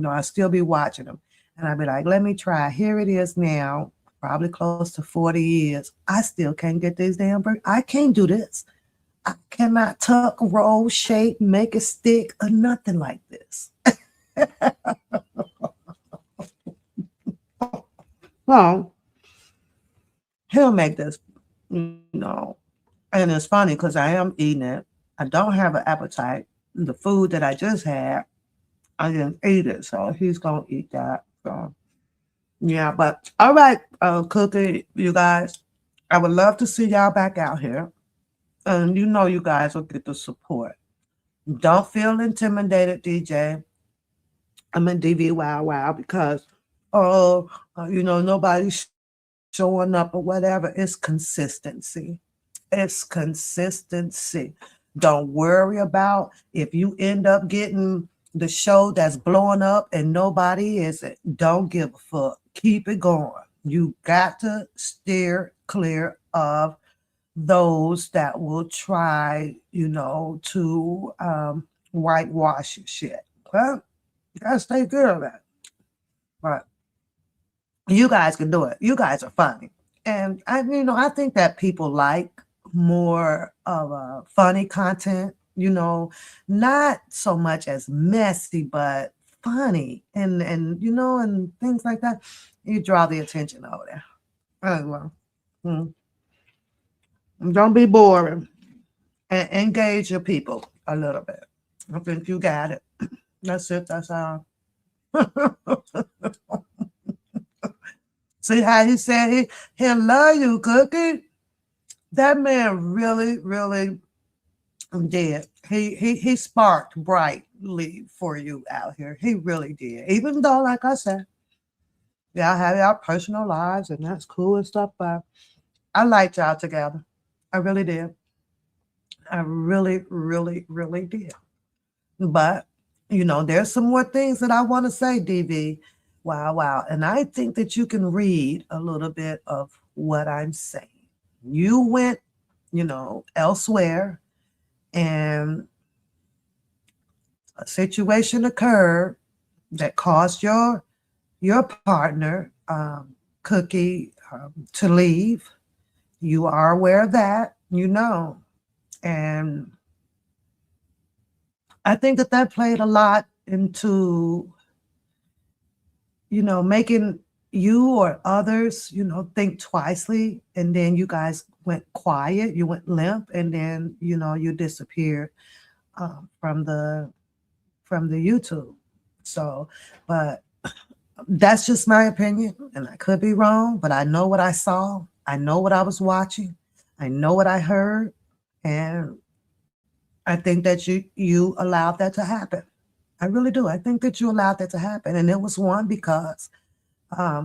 I still be watching them. And I'd be like, let me try. Here it is now, probably close to 40 years. I still can't get these damn burgers. I can't do this. I cannot tuck, roll, shape, make it stick, or nothing like this. Well, he'll make this, and it's funny because I am eating it. I don't have an appetite. The food that I just had, I didn't eat it, so he's gonna eat that. So yeah, but all right, Cookie, you guys, I would love to see y'all back out here, and you guys will get the support. Don't feel intimidated, DJ. I'm in DV Wow Wow because nobody's showing up or whatever. It's consistency. It's consistency. Don't worry about if you end up getting the show that's blowing up and nobody is it. Don't give a fuck. Keep it going. You got to steer clear of those that will try, to whitewash your shit. Well, you gotta stay good of that. But you guys can do it. You guys are funny. And I think that people like more of a funny content, not so much as messy, but funny and things like that. You draw the attention over there. Oh, well. Don't be boring. And engage your people a little bit. I think you got it. That's it. That's all. See how he said he'll love you, Cookie? That man really, really did. He sparked brightly for you out here. He really did. Even though, like I said, y'all have our personal lives and that's cool and stuff, but I liked y'all together. I really did. I really, really, really did. But, there's some more things that I want to say, DV. Wow. And I think that you can read a little bit of what I'm saying. You went, elsewhere and a situation occurred that caused your partner, Cookie, to leave. You are aware of that, and I think that played a lot into, making you or others, think twicely. And then you guys went quiet, you went limp, and then, you disappeared from the YouTube. So, but that's just my opinion, and I could be wrong, but I know what I saw. I know what I was watching. I know what I heard. And I think that you allowed that to happen. I really do. I think that you allowed that to happen. And it was one because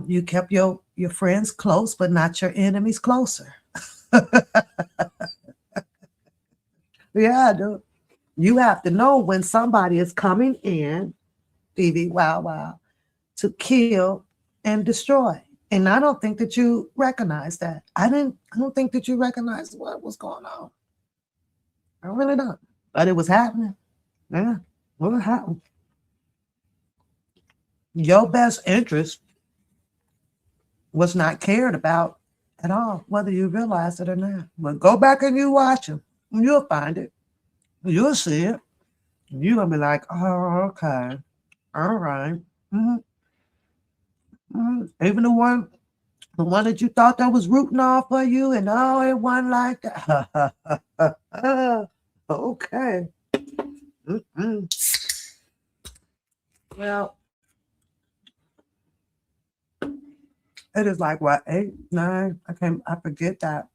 you kept your friends close, but not your enemies closer. Yeah, I do. You have to know when somebody is coming in, DV Wow Wow, to kill and destroy. And I don't think that you recognize that. I don't think that you recognize what was going on. I really don't. But it was happening. Yeah. What happened? Your best interest was not cared about at all, whether you realize it or not. But go back and you watch them. You'll find it. You'll see it. You're gonna be like, oh, okay. All right. Mhm, mhm. Even the one that you thought that was rooting off for you, and oh, it wasn't like that. Okay. Mm-mm. Well, it is like what, 8, 9? I forget that.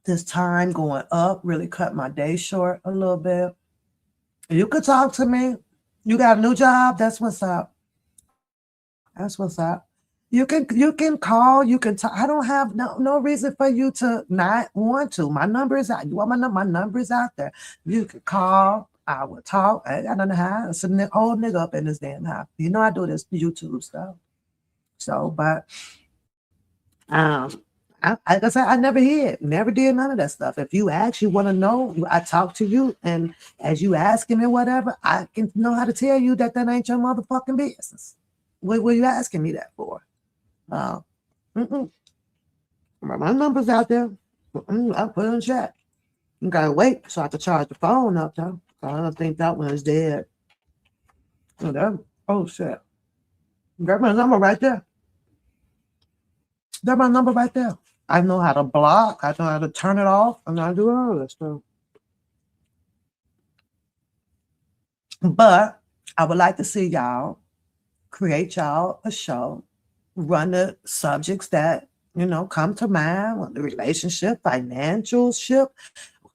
This time going up really cut my day short a little bit. You could talk to me. You got a new job. That's what's up. That's what's up. You can call. You can talk. I don't have no reason for you to not want to. My number is out. You want my number? My number is out there. You can call. I will talk. I don't know how. It's a old nigga up in this damn house. You know I do this YouTube stuff. So, but like I said, I never did none of that stuff. If you actually want to know, I talk to you, and as you asking me whatever, I can know how to tell you that ain't your motherfucking business. What were you asking me that for? Uh, mm-mm. My number's out there. I'll put it in chat. You gotta wait so I can charge the phone up, though. I don't think that one is dead. Oh shit. Got my number right there. Got my number right there. I know how to block. I know how to turn it off. And I do all this stuff. But I would like to see y'all create y'all a show, run the subjects that, come to mind, the relationship, financial ship,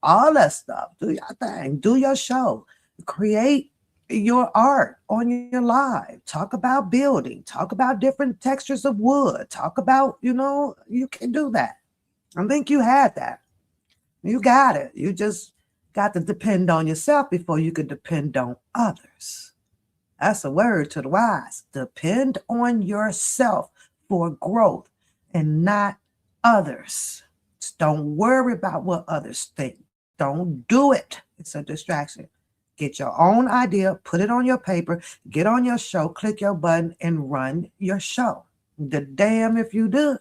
all that stuff. Do your thing. Do your show. Create your art on your live. Talk about building. Talk about different textures of wood. Talk about, you can do that. I think you had that. You got it. You just got to depend on yourself before you could depend on others. That's a word to the wise. Depend on yourself for growth and not others. Just don't worry about what others think. Don't do it. It's a distraction. Get your own idea, put it on your paper, get on your show, click your button, and run your show. The damn if you do.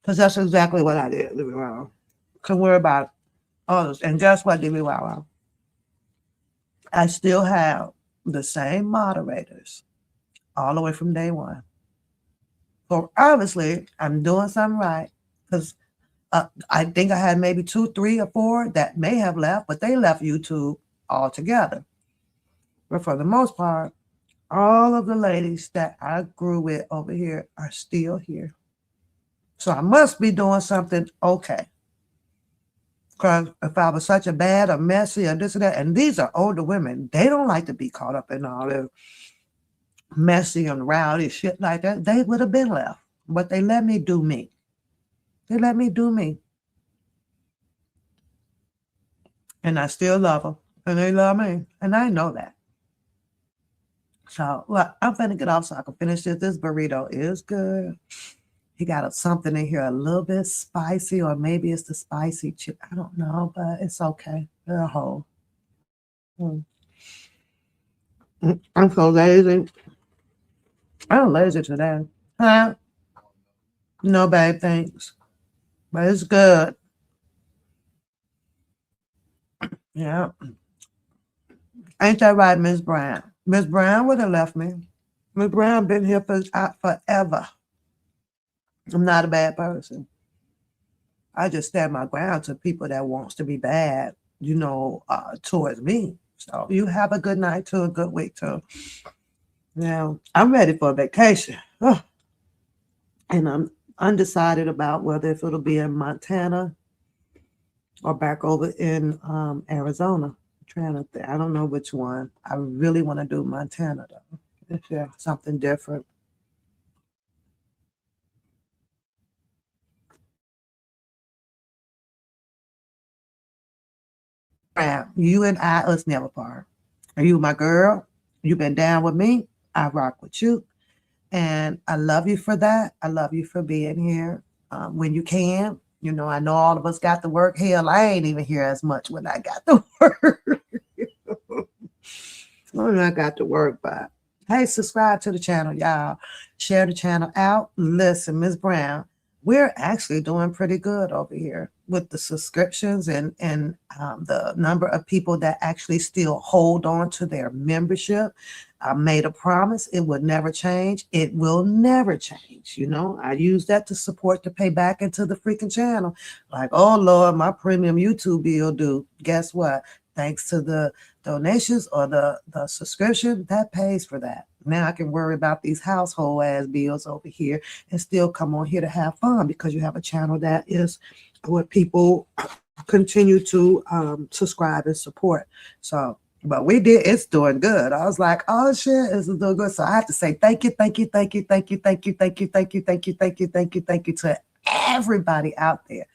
Because that's exactly what I did, Libby Wow. Can worry about others. And guess what, Libby Wow? I still have the same moderators all the way from day one. So obviously, I'm doing something right because I think I had maybe 2, 3, or 4 that may have left, but they left YouTube altogether. But for the most part, all of the ladies that I grew with over here are still here. So I must be doing something okay. Because if I was such a bad or messy or this or that, and these are older women, they don't like to be caught up in all this messy and rowdy shit like that. They would have been left. But they let me do me. They let me do me. And I still love them. And they love me. And I know that. So, well, I'm finna get off so I can finish this. This burrito is good. He got something in here a little bit spicy, or maybe it's the spicy chip. I don't know, but it's okay. They're a whole. I'm so lazy. I'm lazy today. Huh? No, babe, thanks. But it's good. Yeah. Ain't that right, Miss Brown? Miss Brown would have left me. Miss Brown been here forever. I'm not a bad person. I just stand my ground to people that wants to be bad, towards me. So you have a good night too, a good week too. Now, I'm ready for a vacation. Ugh. And I'm undecided about whether if it'll be in Montana or back over in Arizona. I don't know which one. I really want to do Montana though. Yeah, something different. You and I, us never part. Are you my girl? You been down with me? I rock with you. And I love you for that. I love you for being here when you can. You know, I know all of us got to work. Hell, I ain't even here as much when I got to work. When I got to work, but hey, subscribe to the channel, y'all. Share the channel out. Listen, Miss Brown, we're actually doing pretty good over here with the subscriptions and the number of people that actually still hold on to their membership. I made a promise it would never change. It will never change. You know, I use that to support to pay back into the freaking channel. Like, oh Lord, my premium YouTube bill due. Guess what? Thanks to the donations or the subscription, that pays for that. Now I can worry about these household ass bills over here and still come on here to have fun because you have a channel that is where people continue to subscribe and support. So, but we did, it's doing good. I was like, oh shit, it's doing good. So I have to say thank you, thank you, thank you, thank you, thank you, thank you, thank you, thank you, thank you, thank you, thank you to everybody out there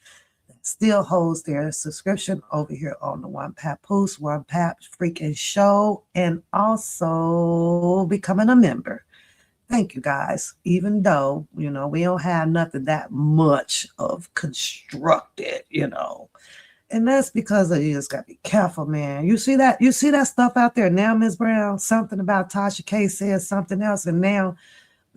that still holds their subscription over here on the One Pap Post, One Pap freaking show, and also becoming a member. Thank you guys. Even though, you know, we don't have nothing that much of constructed, you know. And that's because of, you just gotta be careful, man. You see that stuff out there now, Ms. Brown? Something about Tasha K says something else, and now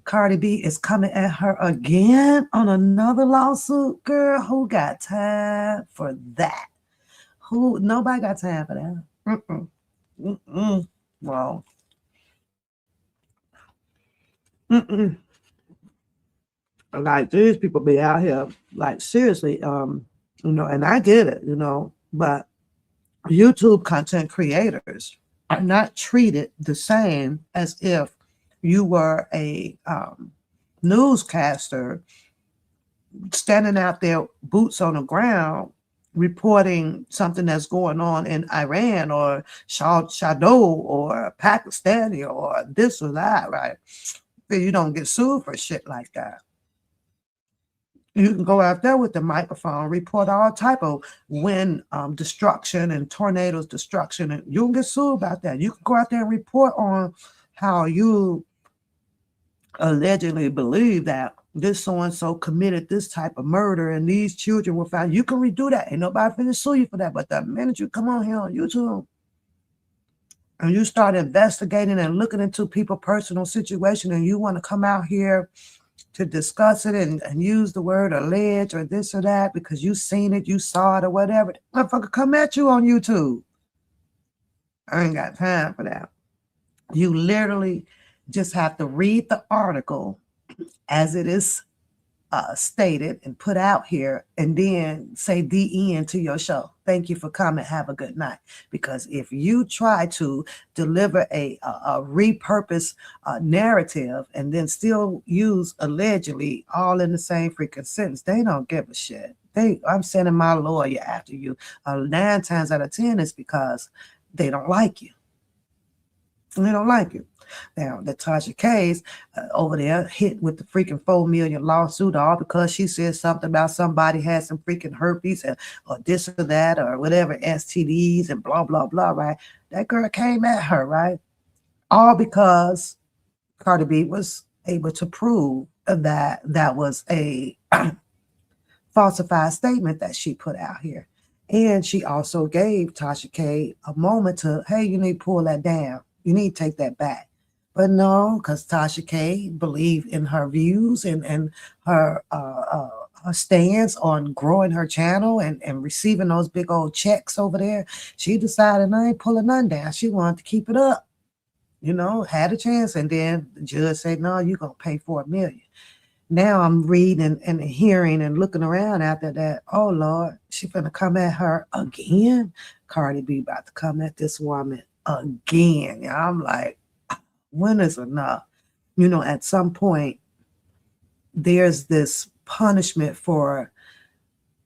Cardi B is coming at her again on another lawsuit. Girl, who got time for that? Nobody got time for that. Mm-mm. Mm-mm. Well, mm-mm. Like these people be out here, like seriously, you know, and I get it, you know, but YouTube content creators are not treated the same as if you were a newscaster standing out there, boots on the ground, reporting something that's going on in Iran or Shadow or Pakistani or this or that, right? You don't get sued for shit like that. You can go out there with the microphone, report all type of wind destruction and tornadoes destruction, and you can get sued about that. You can go out there and report on how you allegedly believe that this so-and-so committed this type of murder and these children were found. You can redo that. Ain't nobody finna sue you for that. But the minute you come on here on YouTube and you start investigating and looking into people's personal situation and you want to come out here to discuss it and use the word allege or this or that because you seen it, you saw it or whatever, motherfucker come at you on YouTube. I ain't got time for that. You literally just have to read the article as it is stated and put out here, and then say the end to your show. Thank you for coming. Have a good night. Because if you try to deliver a repurposed narrative and then still use allegedly all in the same freaking sentence, they don't give a shit. I'm sending my lawyer after you. 9 times out of 10 is because they don't like you. They don't like you. Now, the Tasha K's over there hit with the freaking 4 million lawsuit, all because she said something about somebody had some freaking herpes or this or that or whatever, STDs and blah, blah, blah, right? That girl came at her, right? All because Cardi B was able to prove that that was a falsified statement that she put out here. And she also gave Tasha K a moment to, hey, you need to pull that down. You need to take that back. But no, because Tasha K believed in her views and her stance on growing her channel and receiving those big old checks over there. She decided I ain't pulling none down. She wanted to keep it up. You know, had a chance. And then the judge said, no, you're going to pay $4 million. Now I'm reading and hearing and looking around after that. Oh, Lord, she finna come at her again. Cardi B about to come at this woman again. And I'm like, when is enough? You know, at some point, there's this punishment for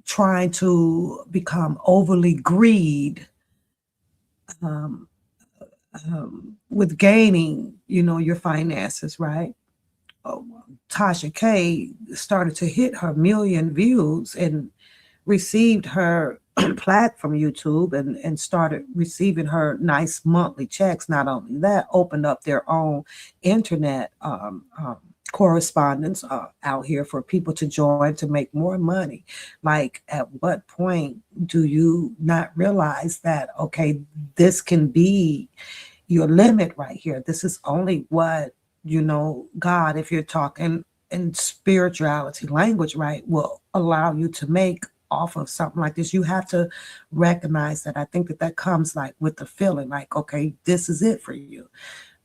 trying to become overly greed with gaining, you know, your finances, right? Oh, Tasha K started to hit her 1 million views and received her plat from YouTube and started receiving her nice monthly checks. Not only that, opened up their own internet correspondence out here for people to join to make more money. Like, at what point do you not realize that, okay, this can be your limit right here? This is only what, God, if you're talking in spirituality language, right, will allow you to make off of something like this. You have to recognize that. I think that comes like with the feeling like, okay, this is it for you.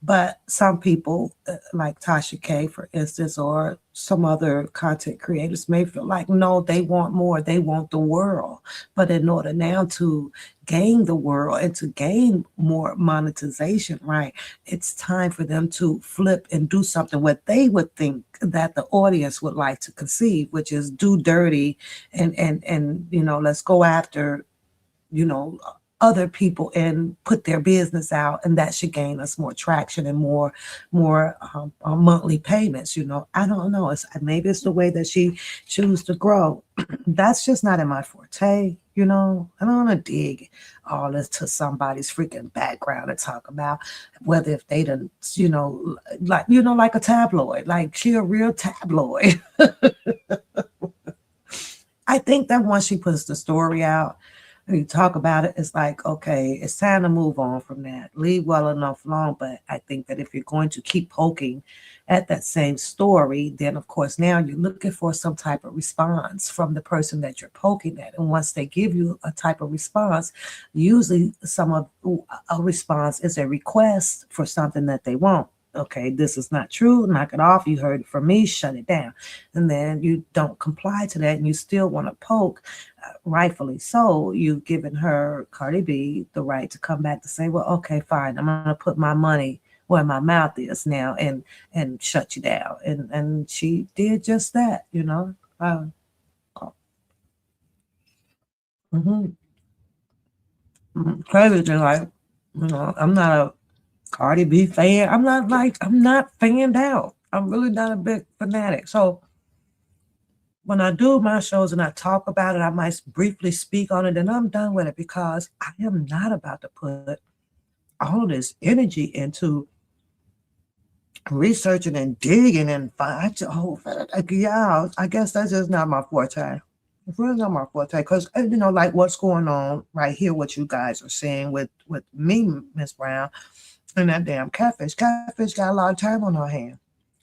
But some people, like Tasha K, for instance, or some other content creators, may feel like, no, they want more. They want the world. But in order now to gain the world and to gain more monetization, right, it's time for them to flip and do something what they would think that the audience would like to conceive, which is do dirty and let's go after, other people and put their business out, and that should gain us more traction and more monthly payments. I don't know, maybe it's the way that she chooses to grow. That's just not in my forte. I don't want to dig all into somebody's freaking background and talk about whether if they done, like a tabloid, like she a real tabloid. I think that once she puts the story out, you talk about it, it's like, okay, it's time to move on from that. Leave well enough alone. But I think that if you're going to keep poking at that same story, then of course now you're looking for some type of response from the person that you're poking at. And once they give you a type of response, usually a response is a request for something that they want. Okay, this is not true, knock it off. You heard it from me, shut it down. And then you don't comply to that and you still want to poke, rightfully so. You've given her, Cardi B, the right to come back to say, well, okay, fine, I'm going to put my money where my mouth is now and shut you down. And she did just that, Crazy thing, like, I'm not a Cardi B fan. I'm not fanned out. I'm really not a big fanatic. So when I do my shows and I talk about it, I might briefly speak on it and I'm done with it, because I am not about to put all of this energy into researching and digging and yeah, I guess that's just not my forte. It's really not my forte, because like what's going on right here, what you guys are saying with me, Miss Brown, and that damn catfish. Catfish got a lot of time on her hands.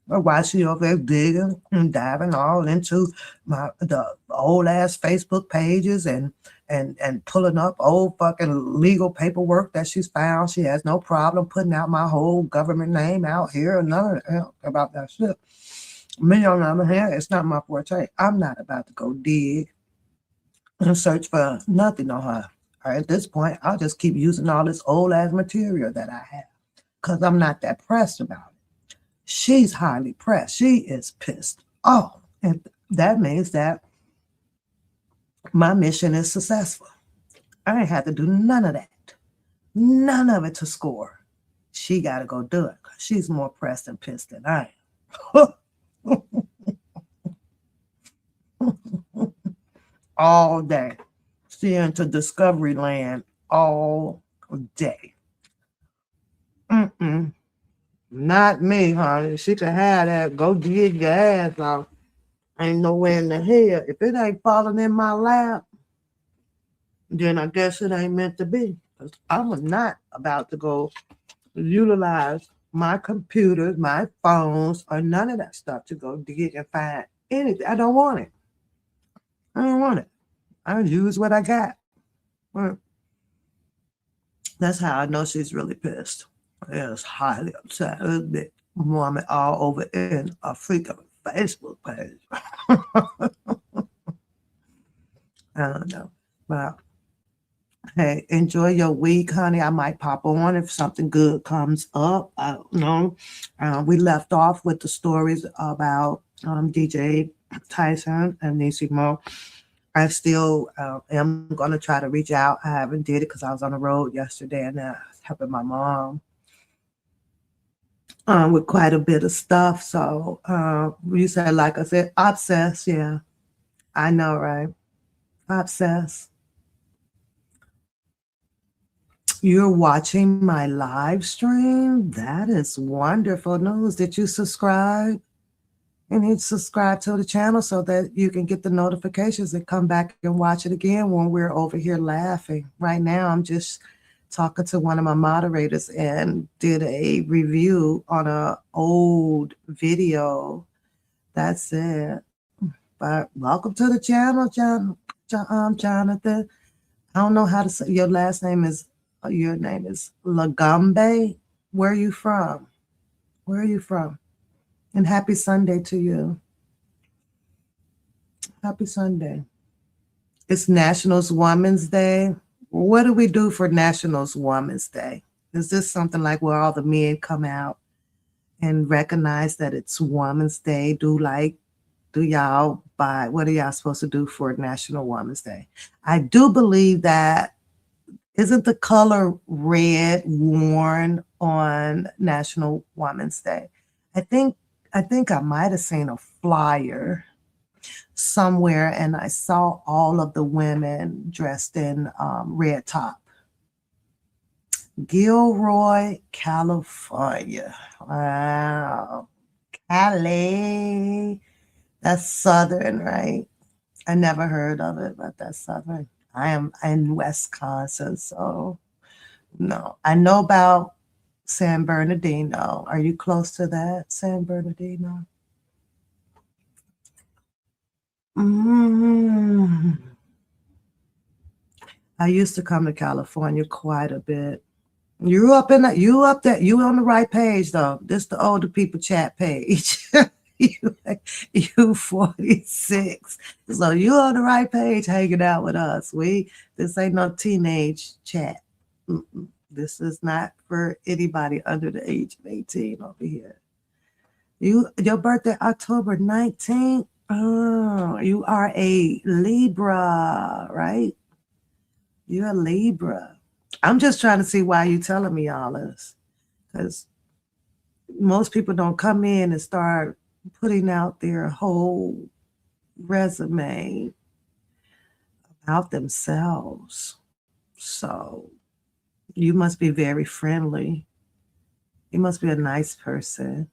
But why she over there digging and diving all into the old ass Facebook pages and pulling up old fucking legal paperwork that she's found. She has no problem putting out my whole government name out here, and none of that about that shit. Me, on the other hand, it's not my forte. I'm not about to go dig and search for nothing on her. All right, at this point, I'll just keep using all this old ass material that I have, because I'm not that pressed about it. She's highly pressed. She is pissed off. And that means that my mission is successful. I ain't have to do none of that. None of it to score. She got to go do it. She's more pressed and pissed than I am. All day. She into Discovery Land all day. Not me, honey. She can have that. Go dig your ass off. Ain't nowhere in the hell. If it ain't falling in my lap, then I guess it ain't meant to be. I'm not about to go utilize my computers, my phones, or none of that stuff to go dig and find anything. I don't want it. I don't want it. I use what I got. That's how I know she's really pissed. It's highly upset. It's a bit woman all over in a freaking Facebook page. I don't know. But hey, enjoy your week, honey. I might pop on if something good comes up. I don't know. We left off with the stories about DJ Tyson and Niecy Mo. I still am going to try to reach out. I haven't did it because I was on the road yesterday and helping my mom with quite a bit of stuff. So you said, like I said, obsessed. Yeah, I know, right? Obsessed. You're watching my live stream? That is wonderful news. Did you subscribe? You need to subscribe to the channel so that you can get the notifications and come back and watch it again when we're over here laughing. Right now, I'm just talking to one of my moderators and did a review on an old video. That's it. But welcome to the channel, Jonathan. I don't know how to say your last name is. Your name is Lagambe. Where are you from? Where are you from? And happy Sunday to you. Happy Sunday. It's National Women's Day. What do we do for National Women's Day? Is this something like where all the men come out and recognize that it's Women's Day? Do y'all buy, what are y'all supposed to do for National Women's Day? I do believe that, isn't the color red worn on National Women's Day? I think I might have seen a flyer somewhere and I saw all of the women dressed in red top. Gilroy, California. Wow. Cali. That's Southern, right? I never heard of it, but that's Southern. I am in Wisconsin, so no. I know about San Bernardino. Are you close to that, San Bernardino? I used to come to California quite a bit. You up there, you on the right page though. This the older people chat page. you 46. So you on the right page hanging out with us. This ain't no teenage chat. This is not for anybody under the age of 18 over here. Your birthday October 19th. Oh, you are a Libra, right? You're a Libra. I'm just trying to see why you telling me all this. Because most people don't come in and start putting out their whole resume about themselves. So you must be very friendly. You must be a nice person.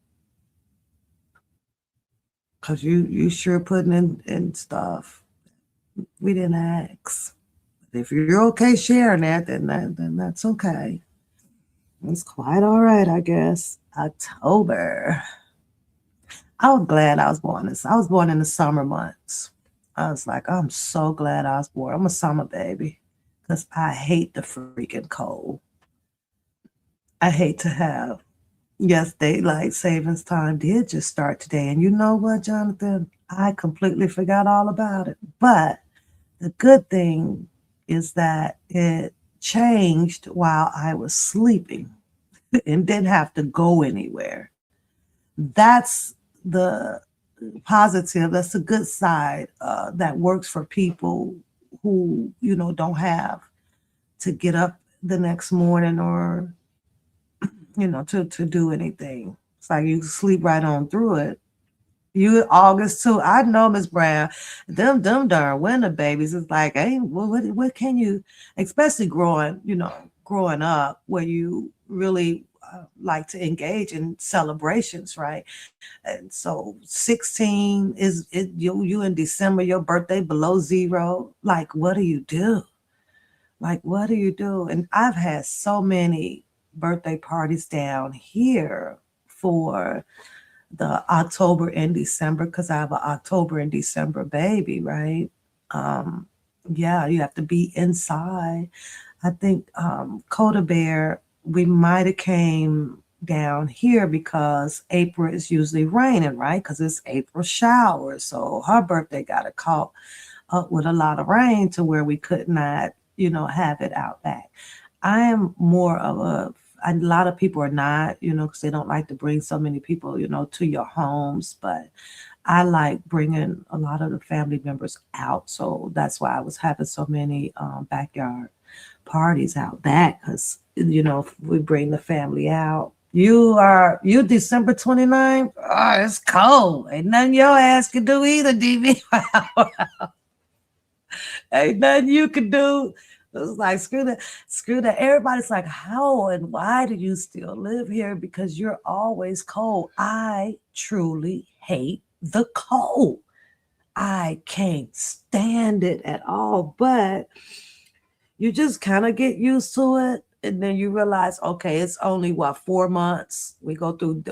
Because you sure putting in stuff. We didn't ask. If you're okay sharing that, then that's okay. It's quite all right, I guess. October. I was glad I was born this. I was born in the summer months. I was like, I'm so glad I was born. I'm a summer baby because I hate the freaking cold. I hate to have. Yes, daylight savings time did just start today. And you know what, Jonathan? I completely forgot all about it. But the good thing is that it changed while I was sleeping and didn't have to go anywhere. That's the positive. That's the good side that works for people who, don't have to get up the next morning or, to do anything. It's like you sleep right on through it. You August too. I know, Miss Brown. Them darn winter babies. It's like, hey, well, what can you, especially growing up where you really like to engage in celebrations, right? And so 16 is it. You in December, your birthday below zero. Like, what do you do? And I've had so many birthday parties down here for the October and December because I have an October and December baby, right? Yeah, you have to be inside. I think Coda Bear, we might have came down here because April is usually raining, right? Because it's April showers. So her birthday got caught up with a lot of rain to where we could not, have it out back. I am more of a lot of people are not, because they don't like to bring so many people, to your homes. But I like bringing a lot of the family members out. So that's why I was having so many backyard parties out back because, we bring the family out. You December 29th? Oh, it's cold. Ain't nothing your ass can do either, DV. Ain't nothing you can do. It's like screw that, screw that. Everybody's like, how and why do you still live here? Because you're always cold. I truly hate the cold. I can't stand it at all. But you just kind of get used to it. And then you realize, okay, it's only what, 4 months. We go through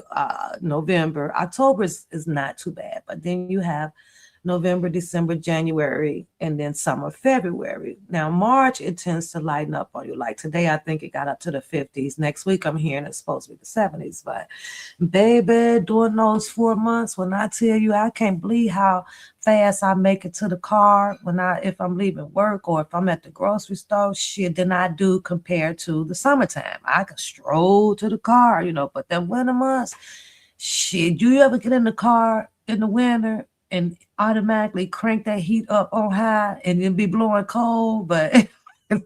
November. October is not too bad, but then you have November, December, January, and then summer, February. Now, March, it tends to lighten up on you. Like today, I think it got up to the 50s. Next week, I'm hearing it's supposed to be the 70s. But baby, during those 4 months, when I tell you, I can't believe how fast I make it to the car if I'm leaving work or if I'm at the grocery store, shit than I do compared to the summertime. I can stroll to the car, but them winter months, shit, you ever get in the car in the winter and automatically crank that heat up on high and then be blowing cold? But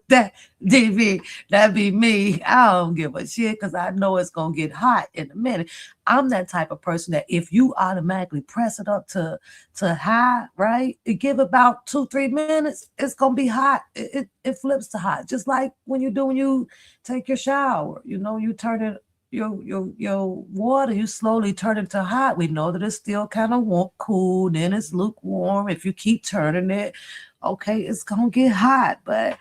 that that'd be me. I don't give a shit because I know it's gonna get hot in a minute. I'm that type of person that if you automatically press it up to high, right? It give about 2-3 minutes, it's gonna be hot. It flips to hot, just like when you take your shower. You turn it your water, you slowly turn it to hot. We know that it's still kind of warm, cool, then it's lukewarm. If you keep turning it, okay, it's gonna get hot. But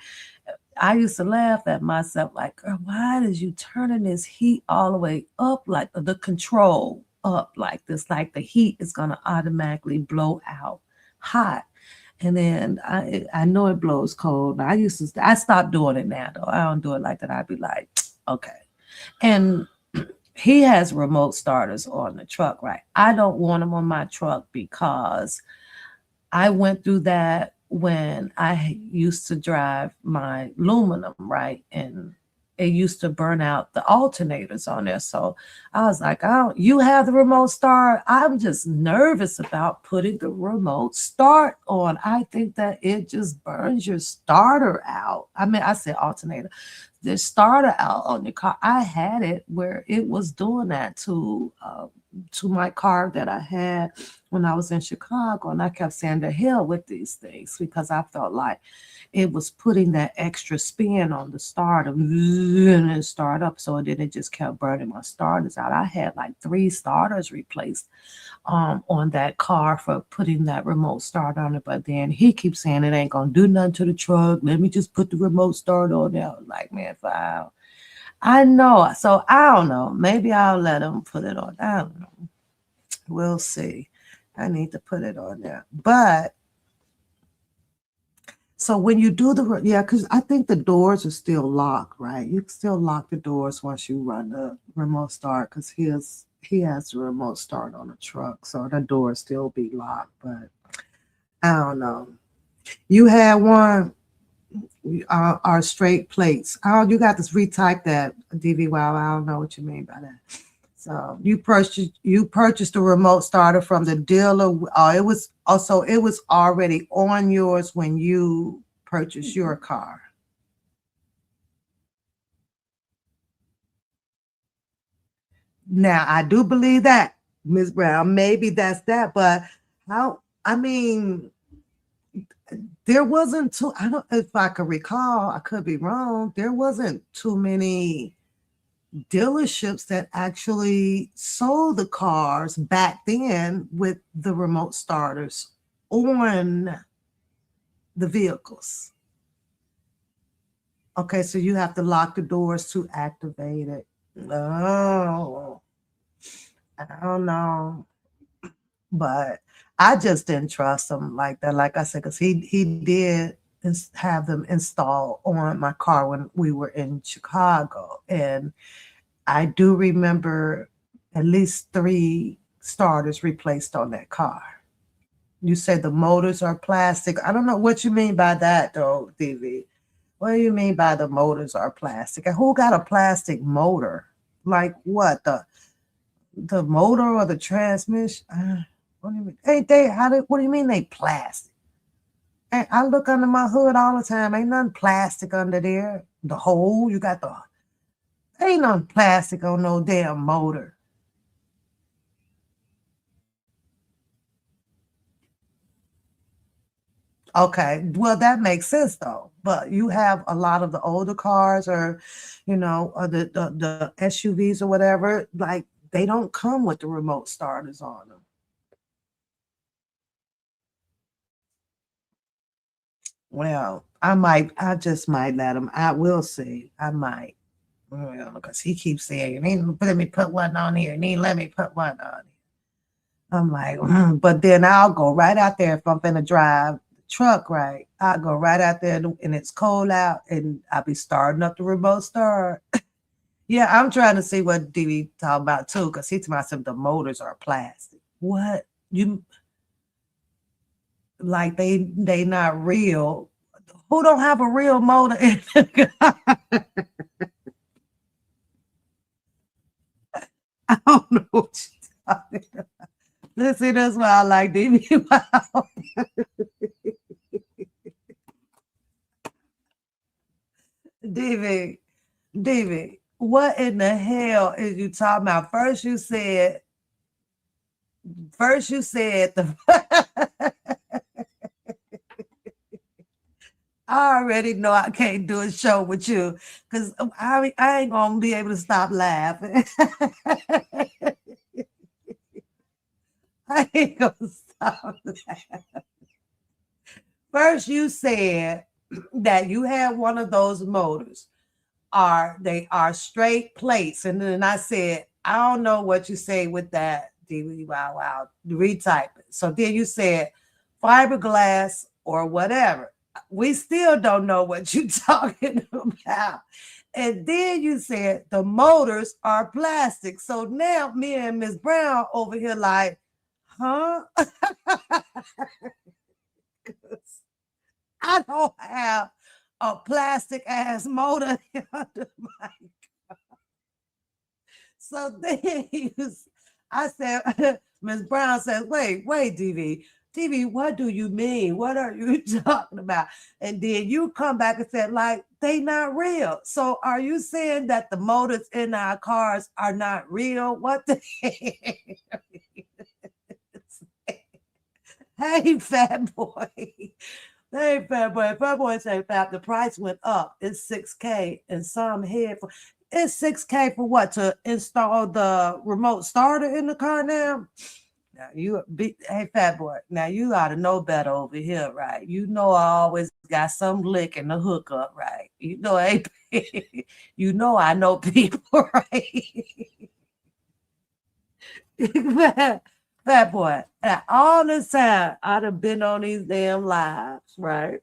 I used to laugh at myself like, girl, why did you turning this heat all the way up, like the control up like this, like the heat is gonna automatically blow out hot. And then I know it blows cold. I stopped doing it now though. I don't do it like that. I'd be like, okay. And he has remote starters on the truck, right? I don't want them on my truck because I went through that when I used to drive my aluminum, right? And it used to burn out the alternators on there. So I was like, oh, you have the remote start. I'm just nervous about putting the remote start on. I think that it just burns your starter out. I mean, I said alternator, the starter out on your car. I had it where it was doing that to my car that I had when I was in Chicago, and I kept saying the hell with these things because I felt like it was putting that extra spin on the starter and it start up. So then it just kept burning my starters out. I had like 3 starters replaced on that car for putting that remote start on it. But then he keeps saying it ain't gonna do nothing to the truck. Let me just put the remote start on there. Like, man, wow. I know. So I don't know. Maybe I'll let him put it on. I don't know. We'll see. I need to put it on there. But so when you do because I think the doors are still locked, right? You can still lock the doors once you run the remote start because he has the remote start on the truck. So the doors still be locked. But I don't know. You had one. Are straight plates. Oh, you got to retype that, DV. Wow, I don't know what you mean by that. So you purchased a remote starter from the dealer. It was already on yours when you purchased your car. Now I do believe that, Ms. Brown. Maybe that's that, but how? I mean, there wasn't too. I don't. If I could recall, I could be wrong. There wasn't too many dealerships that actually sold the cars back then with the remote starters on the vehicles. Okay, so you have to lock the doors to activate it. Oh, I don't know. But I just didn't trust him like that. Like I said, because he did have them installed on my car when we were in Chicago. And I do remember at least 3 starters replaced on that car. You said the motors are plastic. I don't know what you mean by that, though, DV. What do you mean by the motors are plastic? And who got a plastic motor? Like what? The motor or the transmission? What do you mean? What do you mean they plastic? Hey, I look under my hood all the time. Ain't nothing plastic under there. The hole, ain't nothing plastic on no damn motor. Okay, well that makes sense though. But you have a lot of the older cars, or or the SUVs or whatever. Like they don't come with the remote starters on them. Well, I just might let him. I will see. I might. Well, because he keeps saying, "You need to let me put one on here. You need to let me put one on here." I'm like, but then I'll go right out there if I'm finna drive the truck, right? I'll go right out there and it's cold out and I'll be starting up the remote start. Yeah, I'm trying to see what DB talking about too, because he told me the motors are plastic. What? You like they not real. Who don't have a real motor in the car? I don't know what you're talking about. Listen, that's why I like DB. Wow. DB, David, what in the hell is you talking about? First you said the I already know I can't do a show with you because I ain't gonna be able to stop laughing. I ain't gonna stop laughing. First you said that you had one of those motors they are straight plates. And then I said, I don't know what you say with that. Wow, retype it. So then you said fiberglass or whatever. We still don't know what you're talking about. And then you said the motors are plastic. So now me and Miss Brown over here like, huh? I don't have a plastic ass motor under my. So then I said, Miss Brown says, wait, DV, what do you mean? What are you talking about? And then you come back and said, like, they not real. So are you saying that the motors in our cars are not real? What the hell? Hey, fat boy. Hey, fat boy. Fat boy say, fat, the price went up. It's 6K and some here for it's 6K for what? To install the remote starter in the car now? Now hey, fat boy. Now you ought to know better over here, right? You know I always got some lick in the hookup, right? You know, hey, you know I know people, right? Fat boy. Now, all this time I'd have been on these damn lives, right?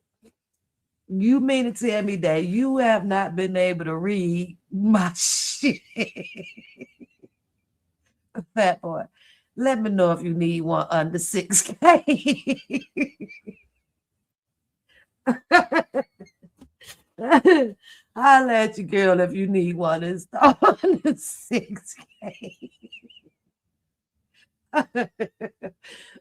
You mean to tell me that you have not been able to read my shit? Fat boy. Let me know if you need one under 6K. I'll let you, girl, if you need one installed under 6K.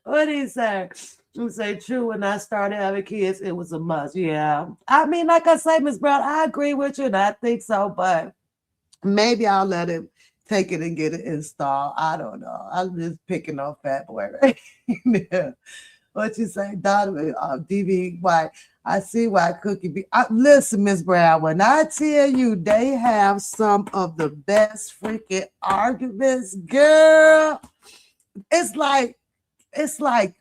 What do you say? You say true. When I started having kids, it was a must. Yeah. I mean, like I say, Miss Brown, I agree with you, and I think so, but maybe I'll let him take it and get it installed. I don't know. I'm just picking on Fat Boy. Right? Yeah. What you say, Donovan? DB White. I see why Cookie be. Listen, Miss Brown, when I tell you they have some of the best freaking arguments, girl, it's like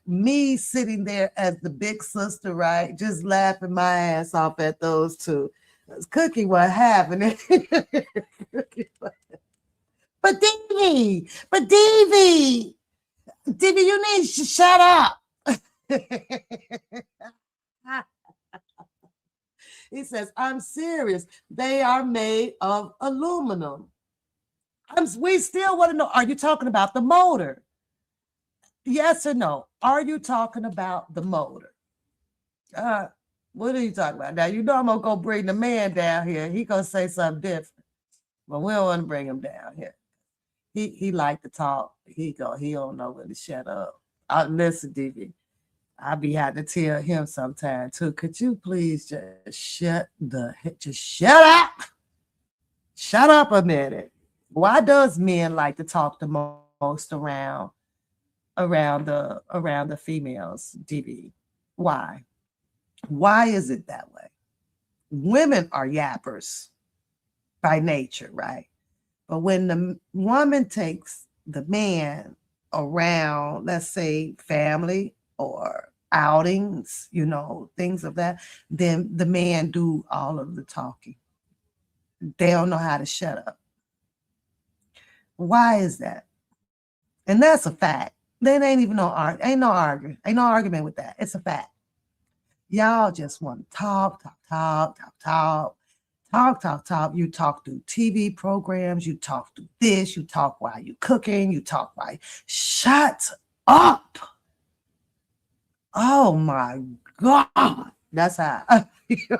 me sitting there as the big sister, right? Just laughing my ass off at those two. Cookie, what happened? But Davy, you need to shut up. He says, I'm serious. They are made of aluminum. We still want to know, are you talking about the motor? Yes or no? Are you talking about the motor? What are you talking about? Now, you know I'm going to go bring the man down here. He going to say something different. But we don't want to bring him down here. He like to talk. He don't know when to shut up. Listen, DV. I be having to tell him sometime too. Could you please just shut up? Shut up a minute. Why does men like to talk the most around the females, DB? Why? Why is it that way? Women are yappers by nature, right? But when the woman takes the man around, let's say family or outings, things of that, then the man do all of the talking. They don't know how to shut up. Why is that? And that's a fact. There ain't even ain't no argument with that. It's a fact. Y'all just want to talk, talk, talk, talk, talk. Talk, talk, talk. You talk through TV programs. You talk through this. You talk while you cooking. You talk while. Shut up. Oh my God. That's how I feel.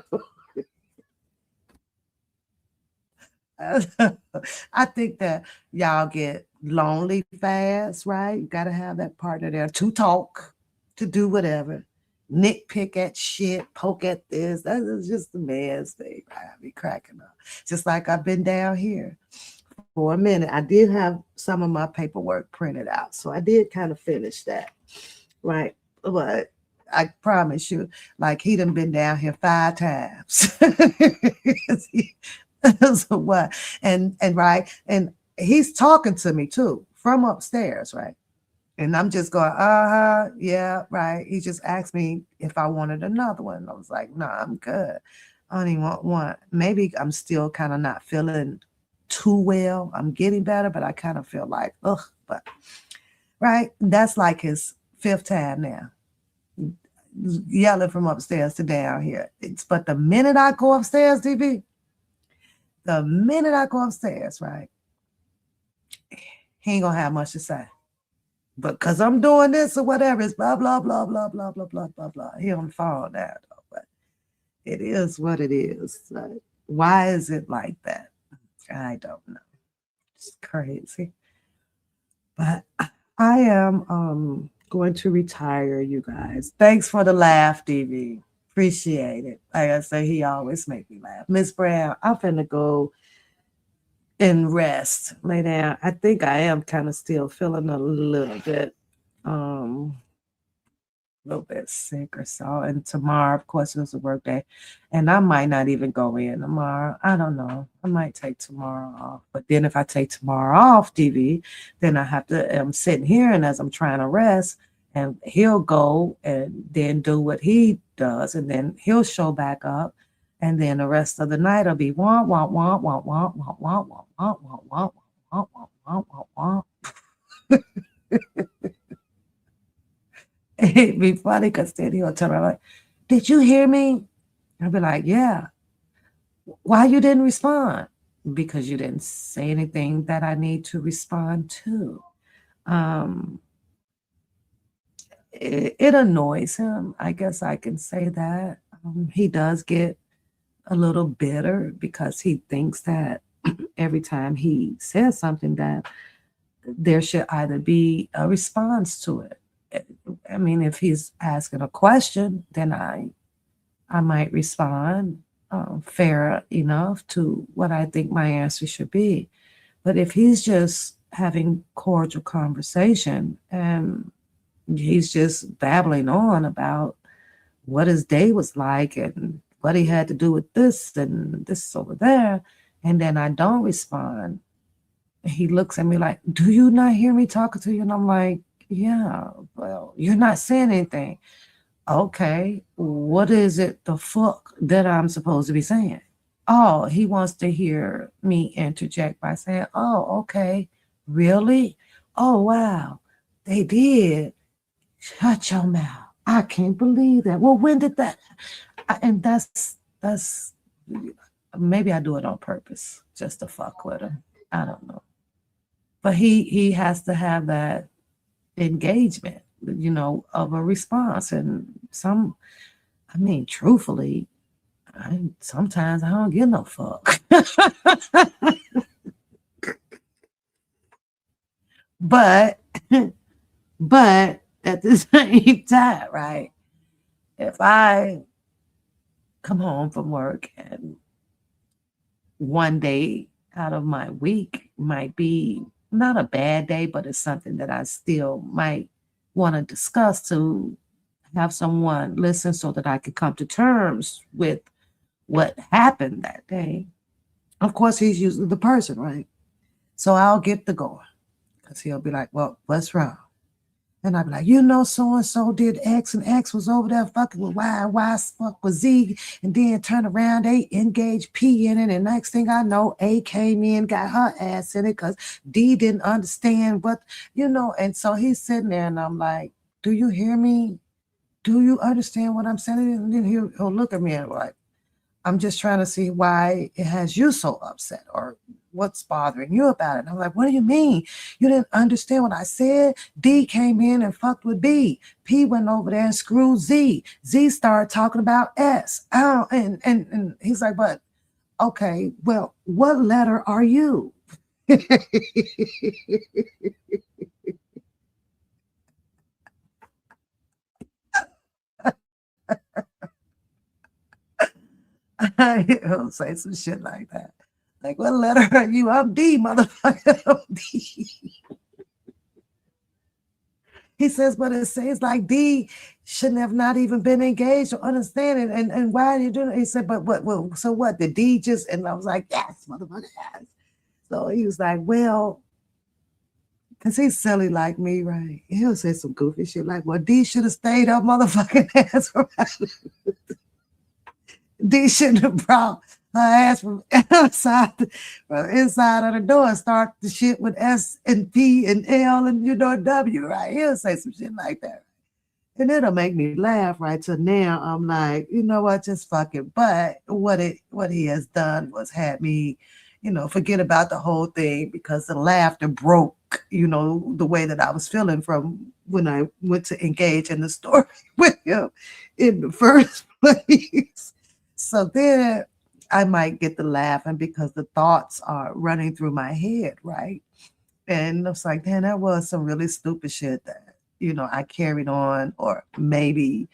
I think that y'all get lonely fast, right? You got to have that partner there to talk, to do whatever. Nitpick at shit, poke at this. That is just the man's thing. I be cracking up. Just like I've been down here for a minute. I did have some of my paperwork printed out, so I did kind of finish that, right? But I promise you, like he done been down here 5 times. So what? And right, and he's talking to me too from upstairs, right? And I'm just going, yeah, right. He just asked me if I wanted another one. I was like, no, I'm good. I don't even want one. Maybe I'm still kind of not feeling too well. I'm getting better, but I kind of feel like, ugh, but right. That's like his 5th time now. Yelling from upstairs to down here. But the minute I go upstairs, DB, right, he ain't gonna have much to say. But because I'm doing this or whatever, it's blah, blah, blah, blah, blah, blah, blah, blah, blah. He on the phone now, though, but it is what it is. Like, why is it like that? I don't know. It's crazy. But I am going to retire, you guys. Thanks for the laugh, DV. Appreciate it. Like I say, he always make me laugh. Miss Brown, I'm finna go and rest, lay down. I think I am kind of still feeling a little bit sick or so. And tomorrow, of course, it was a work day, and I might not even go in tomorrow. I don't know. I might take tomorrow off. But then if I take tomorrow off, DV, then I have to. I'm sitting here, and as I'm trying to rest, and he'll go and then do what he does, and then he'll show back up. And then the rest of the night will be womp, womp, womp, womp, womp, womp, womp, womp, womp, womp, womp, womp, womp, womp, womp. It'd be funny because then he'll tell me, like, did you hear me? I'll be like, yeah. Why you didn't respond? Because you didn't say anything that I need to respond to. It annoys him. I guess I can say that. He does get a little bitter because he thinks that every time he says something that there should either be a response to it. I mean, if he's asking a question, then I might respond fair enough to what I think my answer should be. But if he's just having cordial conversation and he's just babbling on about what his day was like and what he had to do with this and this over there, and then I don't respond, he looks at me like, do you not hear me talking to you? And I'm like, yeah, well, you're not saying anything. Okay, what is it the fuck that I'm supposed to be saying? Oh, he wants to hear me interject by saying, oh, okay, really? Oh, wow, they did. Shut your mouth. I can't believe that. Well, when did that? And that's maybe I do it on purpose just to fuck with him. I don't know. But he has to have that engagement, of a response. And truthfully, sometimes I don't give no fuck. but at the same time, right? If I come home from work and one day out of my week might be not a bad day, but it's something that I still might want to discuss to have someone listen so that I could come to terms with what happened that day. Of course, he's usually the person, right? So I'll get the going because he'll be like, well, what's wrong? And I'd be like, so and so did X, and X was over there fucking with Y, and Y fuck with Z, and then turn around, they engaged P in it, and next thing I know, A came in, got her ass in it because D didn't understand what, and so he's sitting there, and I'm like, do you hear me? Do you understand what I'm saying? And then he'll look at me and like, I'm just trying to see why it has you so upset or what's bothering you about it. And I'm like, what do you mean? You didn't understand what I said? D came in and fucked with B. P went over there and screwed Z. Z started talking about S. Oh, and he's like, but okay, well, what letter are you? He'll say some shit like that. Like, what letter are you? I'm D, motherfucker. I'm D. He says, but it says like D shouldn't have not even been engaged or understanding. And why are you doing it? He said, but what? Well, so what? The D just, and I was like, yes, motherfucker, yes. So he was like, well, because he's silly like me, right? He'll say some goofy shit like, well, D should have stayed up motherfucking ass around. D shouldn't have brought her ass from inside of the door and start the shit with S and P and L and W, right? He'll say some shit like that. And it'll make me laugh, right? So now I'm like, you know what, just fuck it. But what he has done was had me, forget about the whole thing because the laughter broke, the way that I was feeling from when I went to engage in the story with him in the first place. So then I might get the laughing because the thoughts are running through my head, right? And it's like, man, that was some really stupid shit that, I carried on or maybe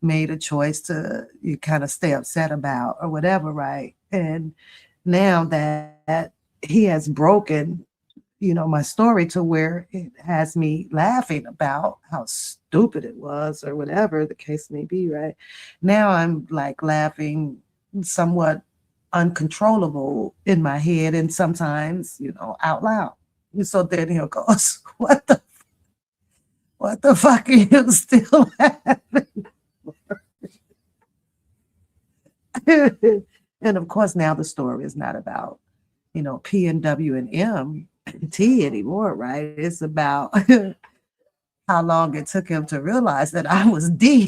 made a choice to you kind of stay upset about or whatever, right? And now that he has broken, my story to where it has me laughing about how stupid it was or whatever the case may be, right? Now I'm like laughing somewhat uncontrollable in my head and sometimes, out loud. And so then he'll go, what the fuck are you still laughing? And of course, now the story is not about, P and W and M and T anymore, right? It's about how long it took him to realize that I was D.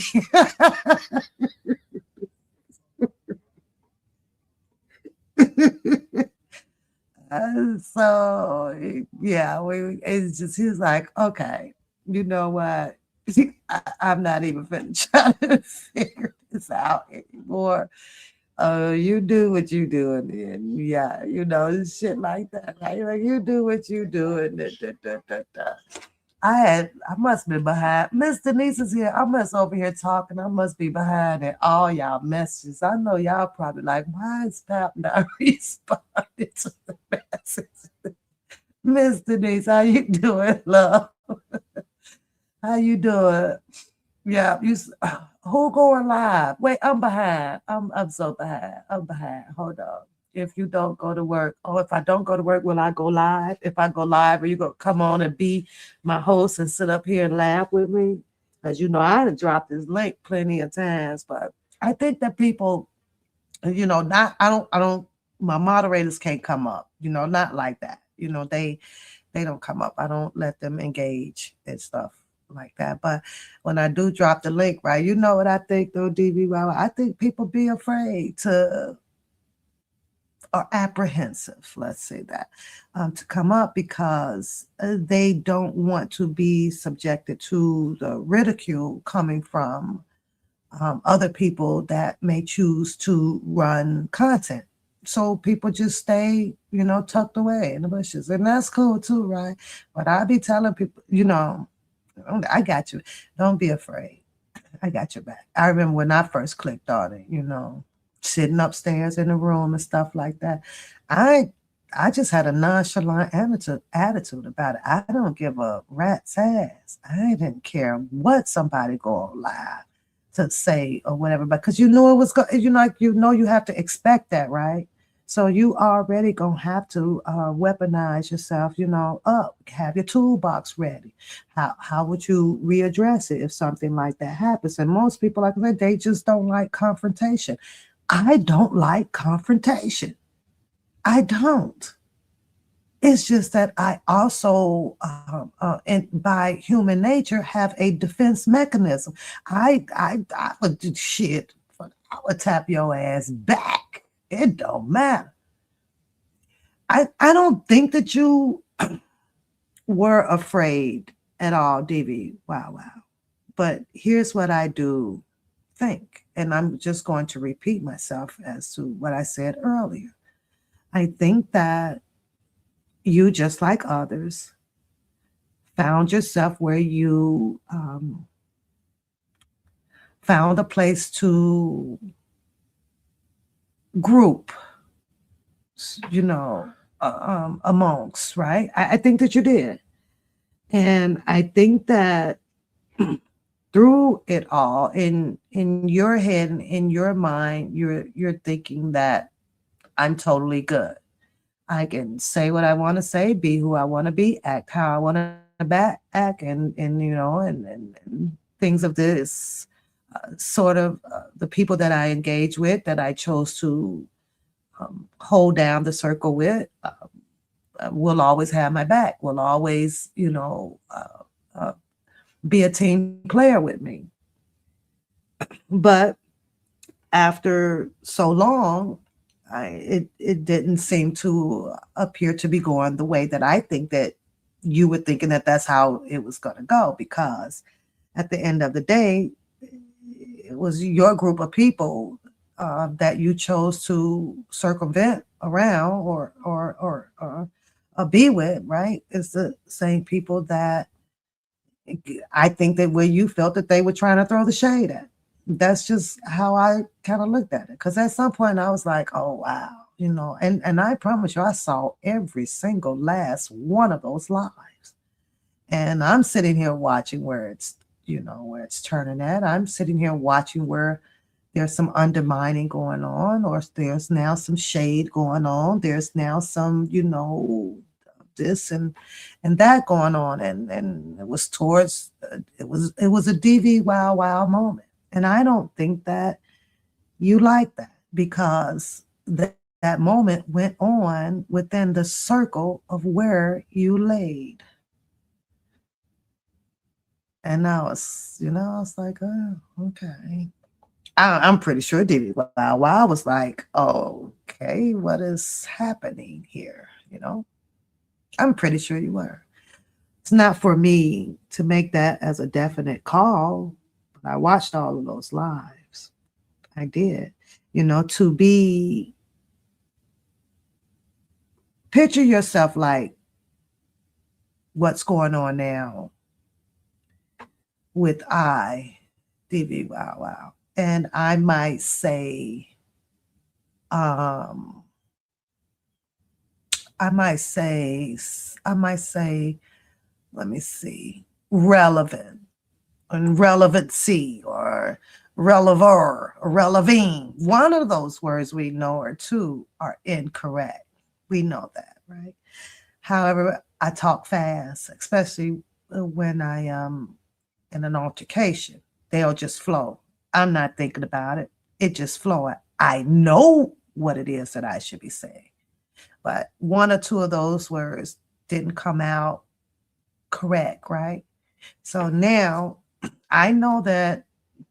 So yeah, it's just he's like, okay, you know what? I'm not even finna try to figure this out anymore. You do what you do, and yeah, shit like that. Right? Like you do what you do, and I must be behind. Miss Denise is here. I must over here talking. I must be behind in all y'all messages. I know y'all probably like, why is Pap not responding to the message? Miss Denise, how you doing, love? How you doing? Yeah, who going live? Wait, I'm behind. I'm so behind. I'm behind. Hold on. If you don't go to work, if I don't go to work, will I go live? If I go live, are you gonna come on and be my host and sit up here and laugh with me? Because I done dropped this link plenty of times, but I think that people, not I don't my moderators can't come up, not like that. They don't come up. I don't let them engage and stuff like that. But when I do drop the link, right, you know what I think though, DB? I think people be afraid to or apprehensive, let's say that, to come up because they don't want to be subjected to the ridicule coming from other people that may choose to run content. So people just stay, tucked away in the bushes. And that's cool too, right? But I be telling people, I got you. Don't be afraid. I got your back. I remember when I first clicked on it, sitting upstairs in the room and stuff like that. I just had a nonchalant attitude about it. I don't give a rat's ass. I didn't care what somebody go on live. to say or whatever, because you know it was you have to expect that, right? So you already gonna have to weaponize yourself, up, have your toolbox ready. How would you readdress it if something like that happens? And most people, like I said, they just don't like confrontation. I don't like confrontation. I don't. It's just that I also, and by human nature, have a defense mechanism. I would do shit. I would tap your ass back. It don't matter. I don't think that you were afraid at all, DV. Wow, wow. But here's what I do think, and I'm just going to repeat myself as to what I said earlier. I think that you, just like others, found yourself where you found a place to group, amongst, right? I think that you did. And I think that through it all, in your head and in your mind, you're thinking that I'm totally good. I can say what I want to say, be who I want to be, act how I want to act, and things of this sort of the people that I engage with, that I chose to hold down the circle with, will always have my back. Will always, be a team player with me. But after so long, it didn't seem to appear to be going the way that I think that you were thinking that that's how it was going to go, because at the end of the day, it was your group of people that you chose to circumvent around or be with, right? It's the same people that I think that where you felt that they were trying to throw the shade at. That's just how I kind of looked at it. Because at some point I was like, oh, wow. And I promise you, I saw every single last one of those lives. And I'm sitting here watching where it's turning at. I'm sitting here watching where there's some undermining going on, or there's now some shade going on. There's now some, this and that going on. And it was towards, it was a DV wow wow moment. And I don't think that you like that, because that moment went on within the circle of where you laid. And I was like, oh, okay. I'm pretty sure DV wow wow was like, oh, okay, what is happening here? I'm pretty sure you were. It's not for me to make that as a definite call, but I watched all of those lives. I did. To be, picture yourself like what's going on now with DV Wow Wow. And I might say, let me see, relevant and relevancy, or relever, or releving. One of those words we know, or two, are incorrect. We know that, right? However, I talk fast, especially when I am in an altercation. They'll just flow. I'm not thinking about it. It just flow. I know what it is that I should be saying. But one or two of those words didn't come out correct, right? So now I know that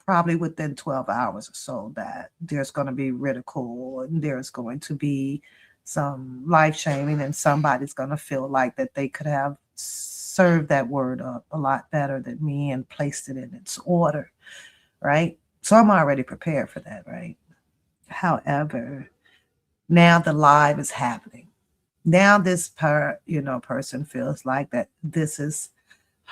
probably within 12 hours or so that there's going to be ridicule, and there's going to be some life shaming, and somebody's going to feel like that they could have served that word up a lot better than me and placed it in its order, right? So I'm already prepared for that, right? However, now the live is happening. Now this person feels like that this is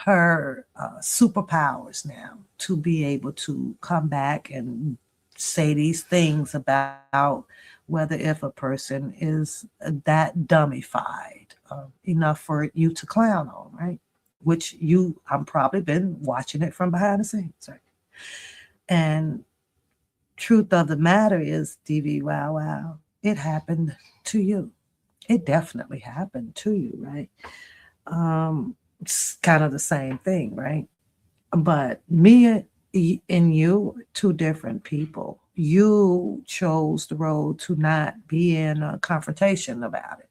her superpowers now, to be able to come back and say these things about whether if a person is that dummified enough for you to clown on, right? Which I'm probably been watching it from behind the scenes, right? And truth of the matter is, DV, wow, wow, it happened to you. It definitely happened to you, right? It's kind of the same thing, right? But me and you, two different people. You chose the road to not be in a confrontation about it.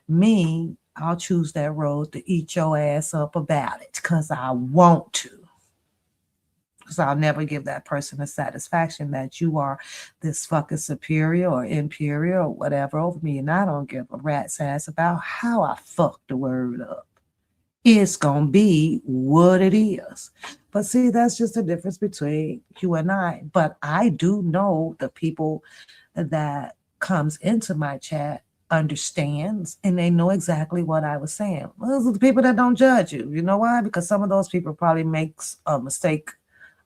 Me, I'll choose that road to eat your ass up about it because I want to. Because I'll never give that person the satisfaction that you are this fucking superior or inferior or whatever over me. And I don't give a rat's ass about how I fucked the word up. It's going to be what it is. But see, that's just the difference between you and I. But I do know the people that comes into my chat understands and they know exactly what I was saying. Those are the people that don't judge you. You know why? Because some of those people probably makes a mistake,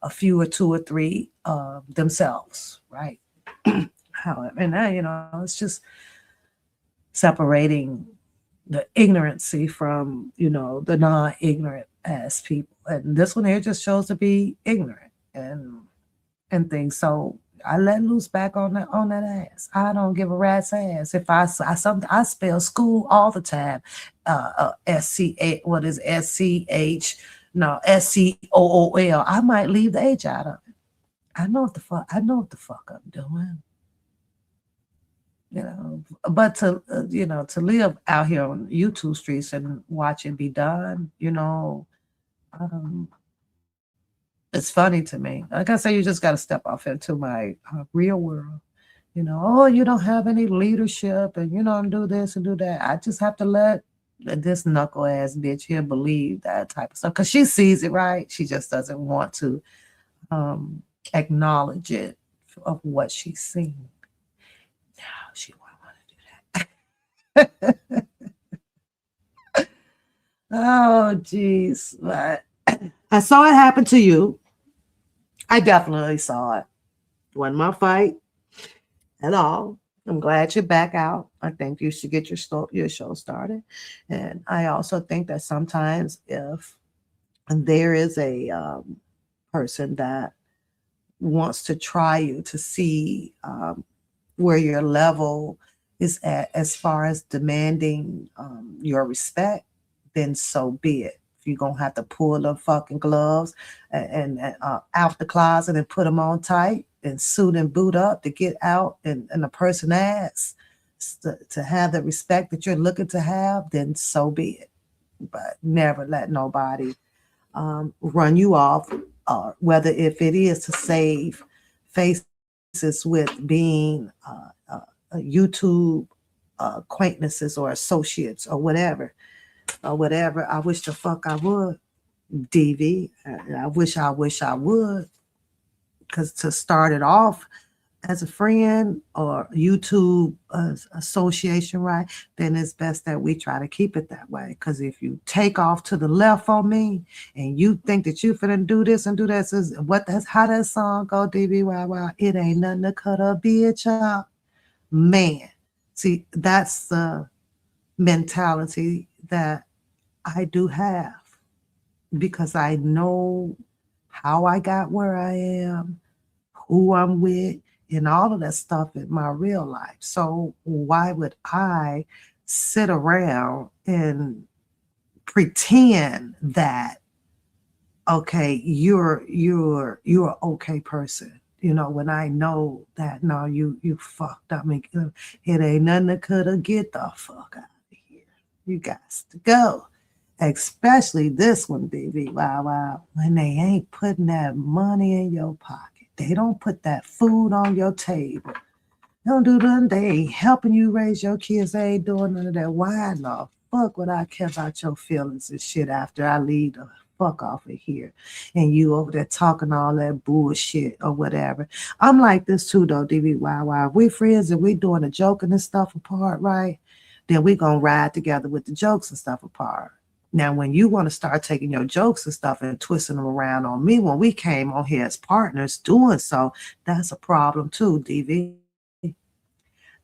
a few or two or three themselves, right? However, and that, it's just separating the ignorancy from, the non-ignorant as people. And this one here just shows to be ignorant and things. So I let loose back on that ass. I don't give a rat's ass. If I spell school all the time. SCH, what is SCH? No, SCOOL. I might leave the H out of it. I know what the fuck I'm doing. But to live out here on YouTube streets and watch it be done, it's funny to me. Like I say, you just got to step off into my real world. Oh, you don't have any leadership and do this and do that. I just have to let this knuckle ass bitch here believe that type of stuff because she sees it, right? She just doesn't want to acknowledge it of what she's seen. No, she won't want to do that. Oh, geez. But I saw it happen to you. I definitely saw it. Wasn't my fight at all. I'm glad you're back out. I think you should get your show started. And I also think that sometimes if there is a person that wants to try you to see where your level is at as far as demanding your respect, then so be it. If you're going to have to pull the fucking gloves and out the closet and put them on tight and suit and boot up to get out and the person asks to have the respect that you're looking to have, then so be it. But never let nobody run you off, whether if it is to save faces with being YouTube acquaintances or associates or whatever. I wish the fuck I would, DV. I wish I would. Because to start it off as a friend or YouTube association, right, then it's best that we try to keep it that way. Because if you take off to the left on me and you think that you finna do this and do that, how that song go, DBYY, it ain't nothing to cut a bitch up. Man, see, that's the mentality that I do have because I know how I got where I am, who I'm with, and all of that stuff in my real life. So why would I sit around and pretend that, okay, you're an okay person? When I know that no, you fucked up. It ain't nothing that could have get the fuck out of here. You got to go. Especially this one, baby. Wow. When they ain't putting that money in your pocket. They don't put that food on your table. They don't do nothing. They ain't helping you raise your kids. They ain't doing none of that. Why the fuck would I care about your feelings and shit after I leave the fuck off of here and you over there talking all that bullshit or whatever? I'm like this too, though, DBYY. If we friends and we doing the joking and stuff apart, right? Then we gonna ride together with the jokes and stuff apart. Now, when you want to start taking your jokes and stuff and twisting them around on me when we came on here as partners doing so, that's a problem too, DV.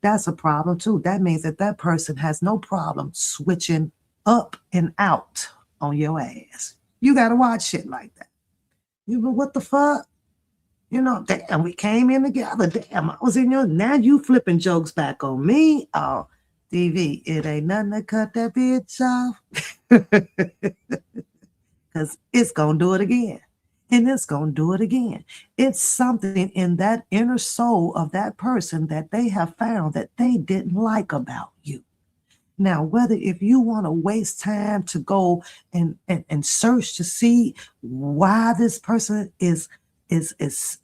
That's a problem too. That means that person has no problem switching up and out on your ass. You got to watch shit like that. What the fuck? You know, damn, we came in together. Damn, I was in your, now you flipping jokes back on me. Oh, DV, it ain't nothing to cut that bitch off. Because it's going to do it again. And it's going to do it again. It's something in that inner soul of that person that they have found that they didn't like about you. Now, whether if you want to waste time to go and search to see why this person is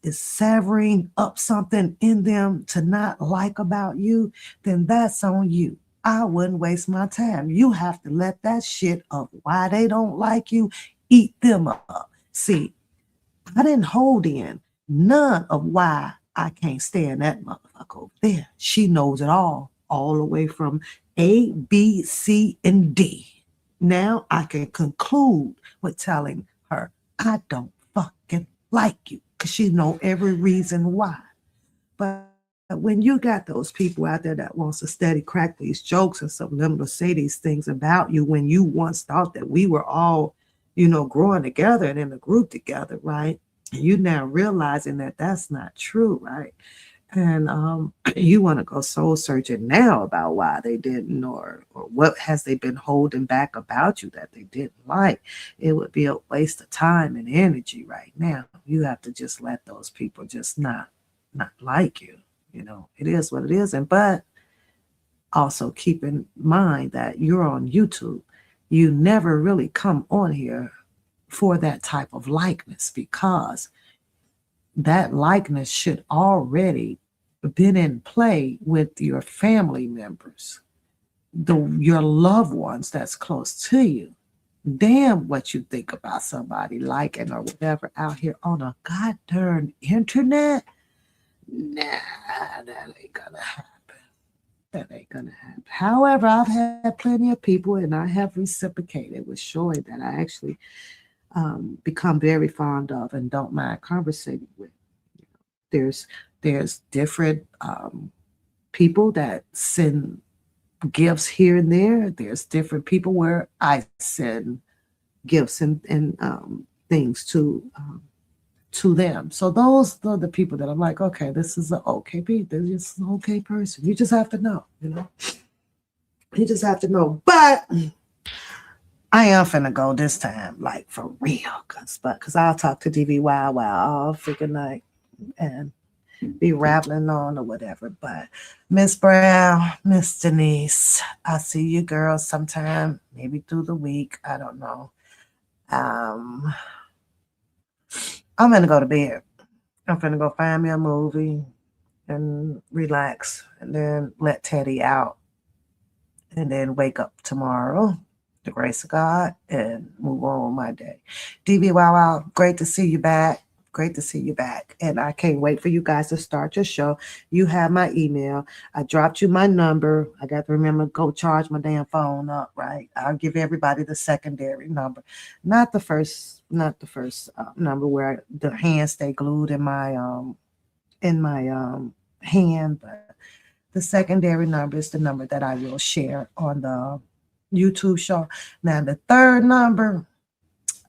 severing up something in them to not like about you, then that's on you. I wouldn't waste my time. You have to let that shit of why they don't like you eat them up. See, I didn't hold in none of why I can't stand that motherfucker over there. She knows it all the way from A, B, C, and D. Now I can conclude with telling her, I don't fucking like you, because she know every reason why. But when you got those people out there that wants to steady crack these jokes and some of them to say these things about you when you once thought that we were all, growing together and in a group together, right? And you now realizing that that's not true, right? And you want to go soul searching now about why they didn't, or what has they been holding back about you that they didn't like. It would be a waste of time and energy right now. You have to just let those people just not like you. It is what it is. And but also keep in mind that you're on YouTube. You never really come on here for that type of likeness, because that likeness should already been in play with your family members, your loved ones that's close to you. Damn what you think about somebody liking or whatever out here on a goddamn internet. Nah, that ain't gonna happen. That ain't gonna happen. However, I've had plenty of people, and I have reciprocated with showing that I actually become very fond of and don't mind conversating with. There's different people that send gifts here and there. There's different people where I send gifts and things to them. So those are the people that I'm like, okay, this is an okay people. This is an okay person. You just have to know, You just have to know. But I am finna go this time, like for real, cause I'll talk to DV Wild all freaking night and be rattling on or whatever. But Miss Brown, Miss Denise, I'll see you girls sometime, maybe through the week. I don't know. I'm gonna go to bed. I'm gonna go find me a movie and relax, and then let Teddy out, and then wake up tomorrow, the grace of God, and move on with my day. DB Wow, great to see you back. Great to see you back. And I can't wait for you guys to start your show. You have my email. I dropped you my number. I got to remember, go charge my damn phone up, right? I'll give everybody the secondary number, not the first number where the hands stay glued in my hand, but the secondary number is the number that I will share on the YouTube show. Now the third number,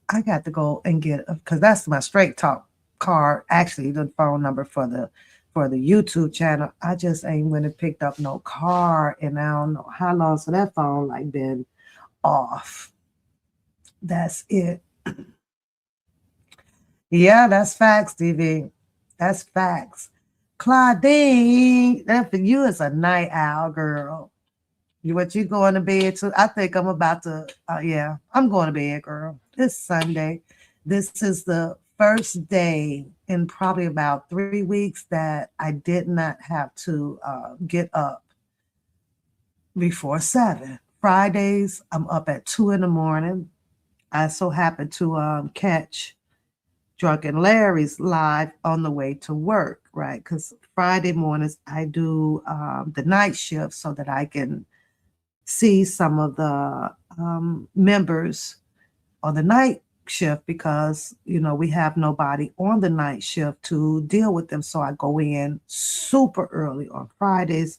I got to go and get, because that's my straight talk card, actually the phone number for the YouTube channel. I just ain't went and picked up no card, and I don't know how long, so that phone like been off. That's it. Yeah, that's facts, DV. That's facts. Claudine, that for you is a night owl, girl. What you going to bed to? I think I'm about to, I'm going to bed, girl. It's Sunday. This is the first day in probably about 3 weeks that I did not have to get up before 7. Fridays, I'm up at 2 in the morning. I so happened to catch Drunken Larry's live on the way to work, right? Because Friday mornings I do the night shift so that I can see some of the members on the night shift, because we have nobody on the night shift to deal with them. So I go in super early on Fridays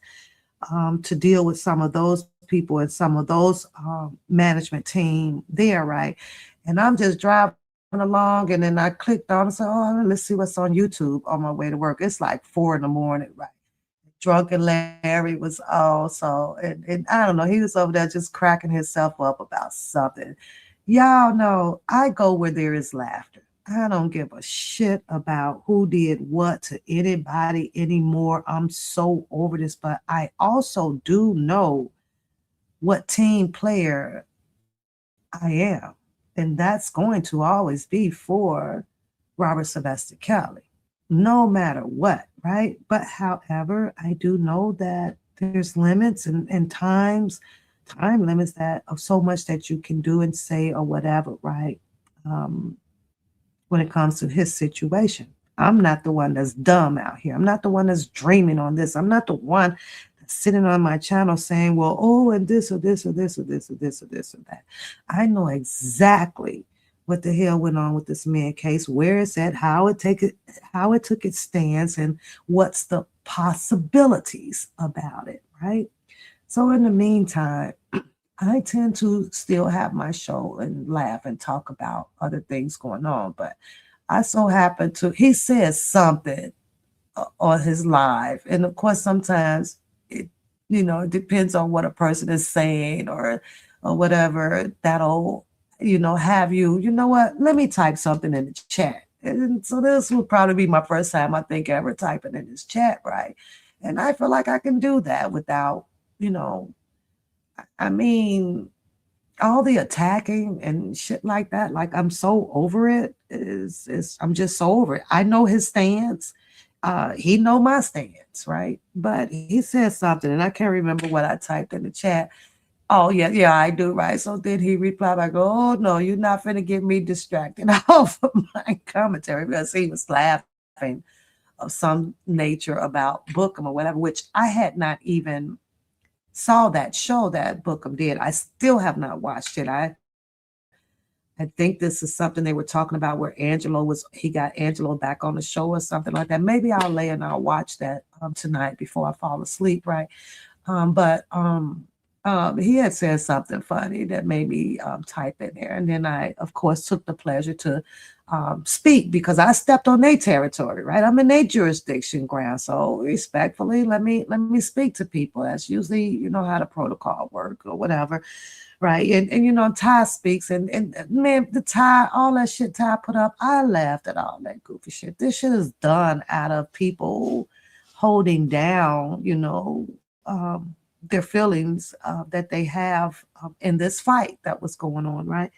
to deal with some of those people and some of those management team there, right? And I'm just driving along, and then I clicked on and said, oh, let's see what's on YouTube on my way to work. It's like 4 in the morning, right? Drunken Larry was also, and I don't know, he was over there just cracking himself up about something. Y'all know I go where there is laughter. I don't give a shit about who did what to anybody anymore. I'm so over this, but I also do know what team player I am. And that's going to always be for Robert Sylvester Kelly, no matter what, right? But however, I do know that there's limits and time limits that of so much that you can do and say or whatever, right? Um, when it comes to his situation. I'm not the one that's dumb out here. I'm not the one that's dreaming on this. I'm not the one that's sitting on my channel saying, well, oh, and this or this or this or this or this or this or that. I know exactly what the hell went on with this man case, where it's at, how it took its stance, and what's the possibilities about it, right? So in the meantime, I tend to still have my show and laugh and talk about other things going on, but I so happen to, he says something on his live. And of course, sometimes it depends on what a person is saying or whatever, that'll, have you know what, let me type something in the chat. And so this will probably be my first time, I think, ever typing in this chat, right? And I feel like I can do that without, I mean, all the attacking and shit like that, like I'm so over it. I'm just so over it. I know his stance. He know my stance, right? But he said something, and I can't remember what I typed in the chat. Oh yeah, I do, right? So then he replied, I go, oh no, you're not finna get me distracted off of my commentary, because he was laughing of some nature about Bookham or whatever, which I had not even saw that show that Bookham did. I still have not watched it. I think this is something they were talking about where he got Angelo back on the show or something like that. Maybe I'll lay and I'll watch that tonight before I fall asleep, right? But he had said something funny that made me type in there. And then I, of course, took the pleasure to speak because I stepped on their territory, right? I'm in their jurisdiction ground. So respectfully, let me speak to people. That's usually, how the protocol work or whatever. Right. And Ty speaks and man, the Ty, all that shit Ty put up, I laughed at all that goofy shit. This shit is done out of people holding down, their feelings that they have in this fight that was going on, right?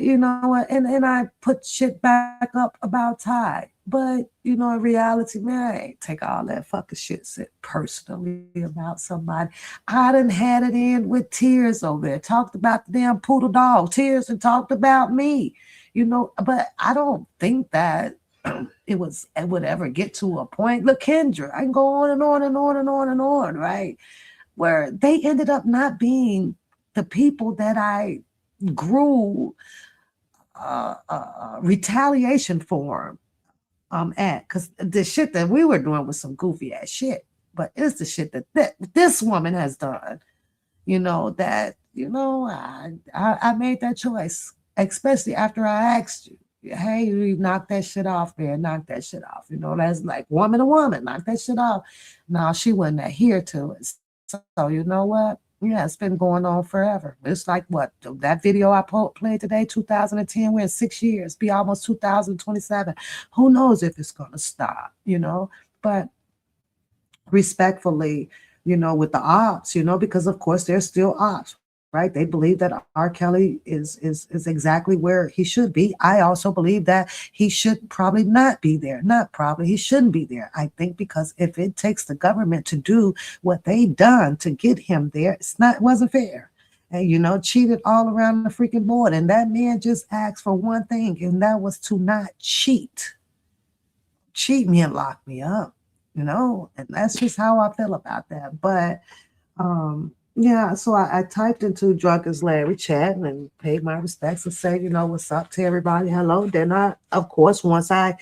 You know what, and I put shit back up about Ty. But in reality, man, I ain't take all that fucking shit said personally about somebody. I done had it in with Tears over there, talked about the damn poodle dog, Tears, and talked about me, but I don't think that it would ever get to a point. Look, Kendra, I can go on and on and on and on and on, right? Where they ended up not being the people that I grew retaliation for at, because the shit that we were doing was some goofy ass shit, but it's the shit that this woman has done, that I made that choice, especially after I asked you, hey, you knock that shit off, man, knock that shit off, that's like woman to woman, knock that shit off. No, she wasn't adhere to it. So you know what? Yeah, it's been going on forever. It's like what that video I played today, 2010. We're in 6 years, be almost 2027. Who knows if it's gonna stop? But respectfully, with the ops, because of course there's still ops, right? They believe that R. Kelly is exactly where he should be. I also believe that he should probably not be there. Not probably, he shouldn't be there. I think because if it takes the government to do what they done to get him there, it wasn't fair. And cheated all around the freaking board. And that man just asked for one thing, and that was to not cheat. Cheat me and lock me up, and that's just how I feel about that. But yeah, so I typed into Drunken's Larry chat and paid my respects and said, what's up to everybody? Hello. Then of course, once I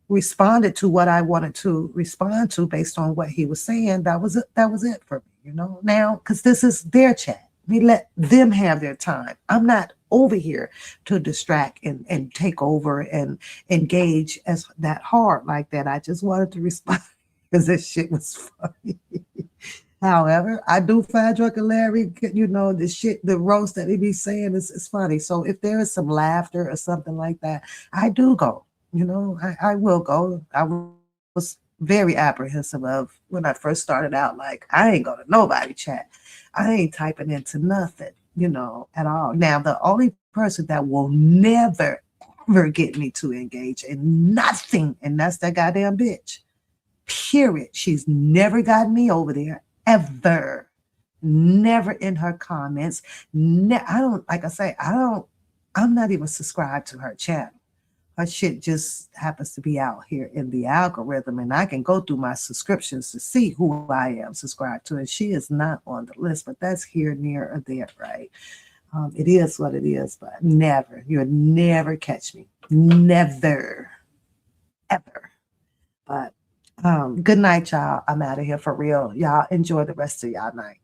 responded to what I wanted to respond to based on what he was saying, that was it for me, now, because this is their chat. We let them have their time. I'm not over here to distract and take over and engage as that hard like that. I just wanted to respond because this shit was funny. However, I do find Drunk and Larry, you know, the roast that he be saying is funny. So if there is some laughter or something like that, I do go. You know, I will go. I was very apprehensive of when I first started out. Like, I ain't going to nobody chat. I ain't typing into nothing, you know, at all. Now, the only person that will never, ever get me to engage in nothing, and that's that goddamn bitch. Period. She's never gotten me over there, ever. Never in her comments. I don't, like I say, I'm not even subscribed to her channel. Her shit just happens to be out here in the algorithm, and I can go through my subscriptions to see who I am subscribed to, and she is not on the list, but that's here, near, or there, right? It is what it is, but never, you'll never catch me. Never, ever. But good night, y'all. I'm out of here for real. Y'all enjoy the rest of y'all night.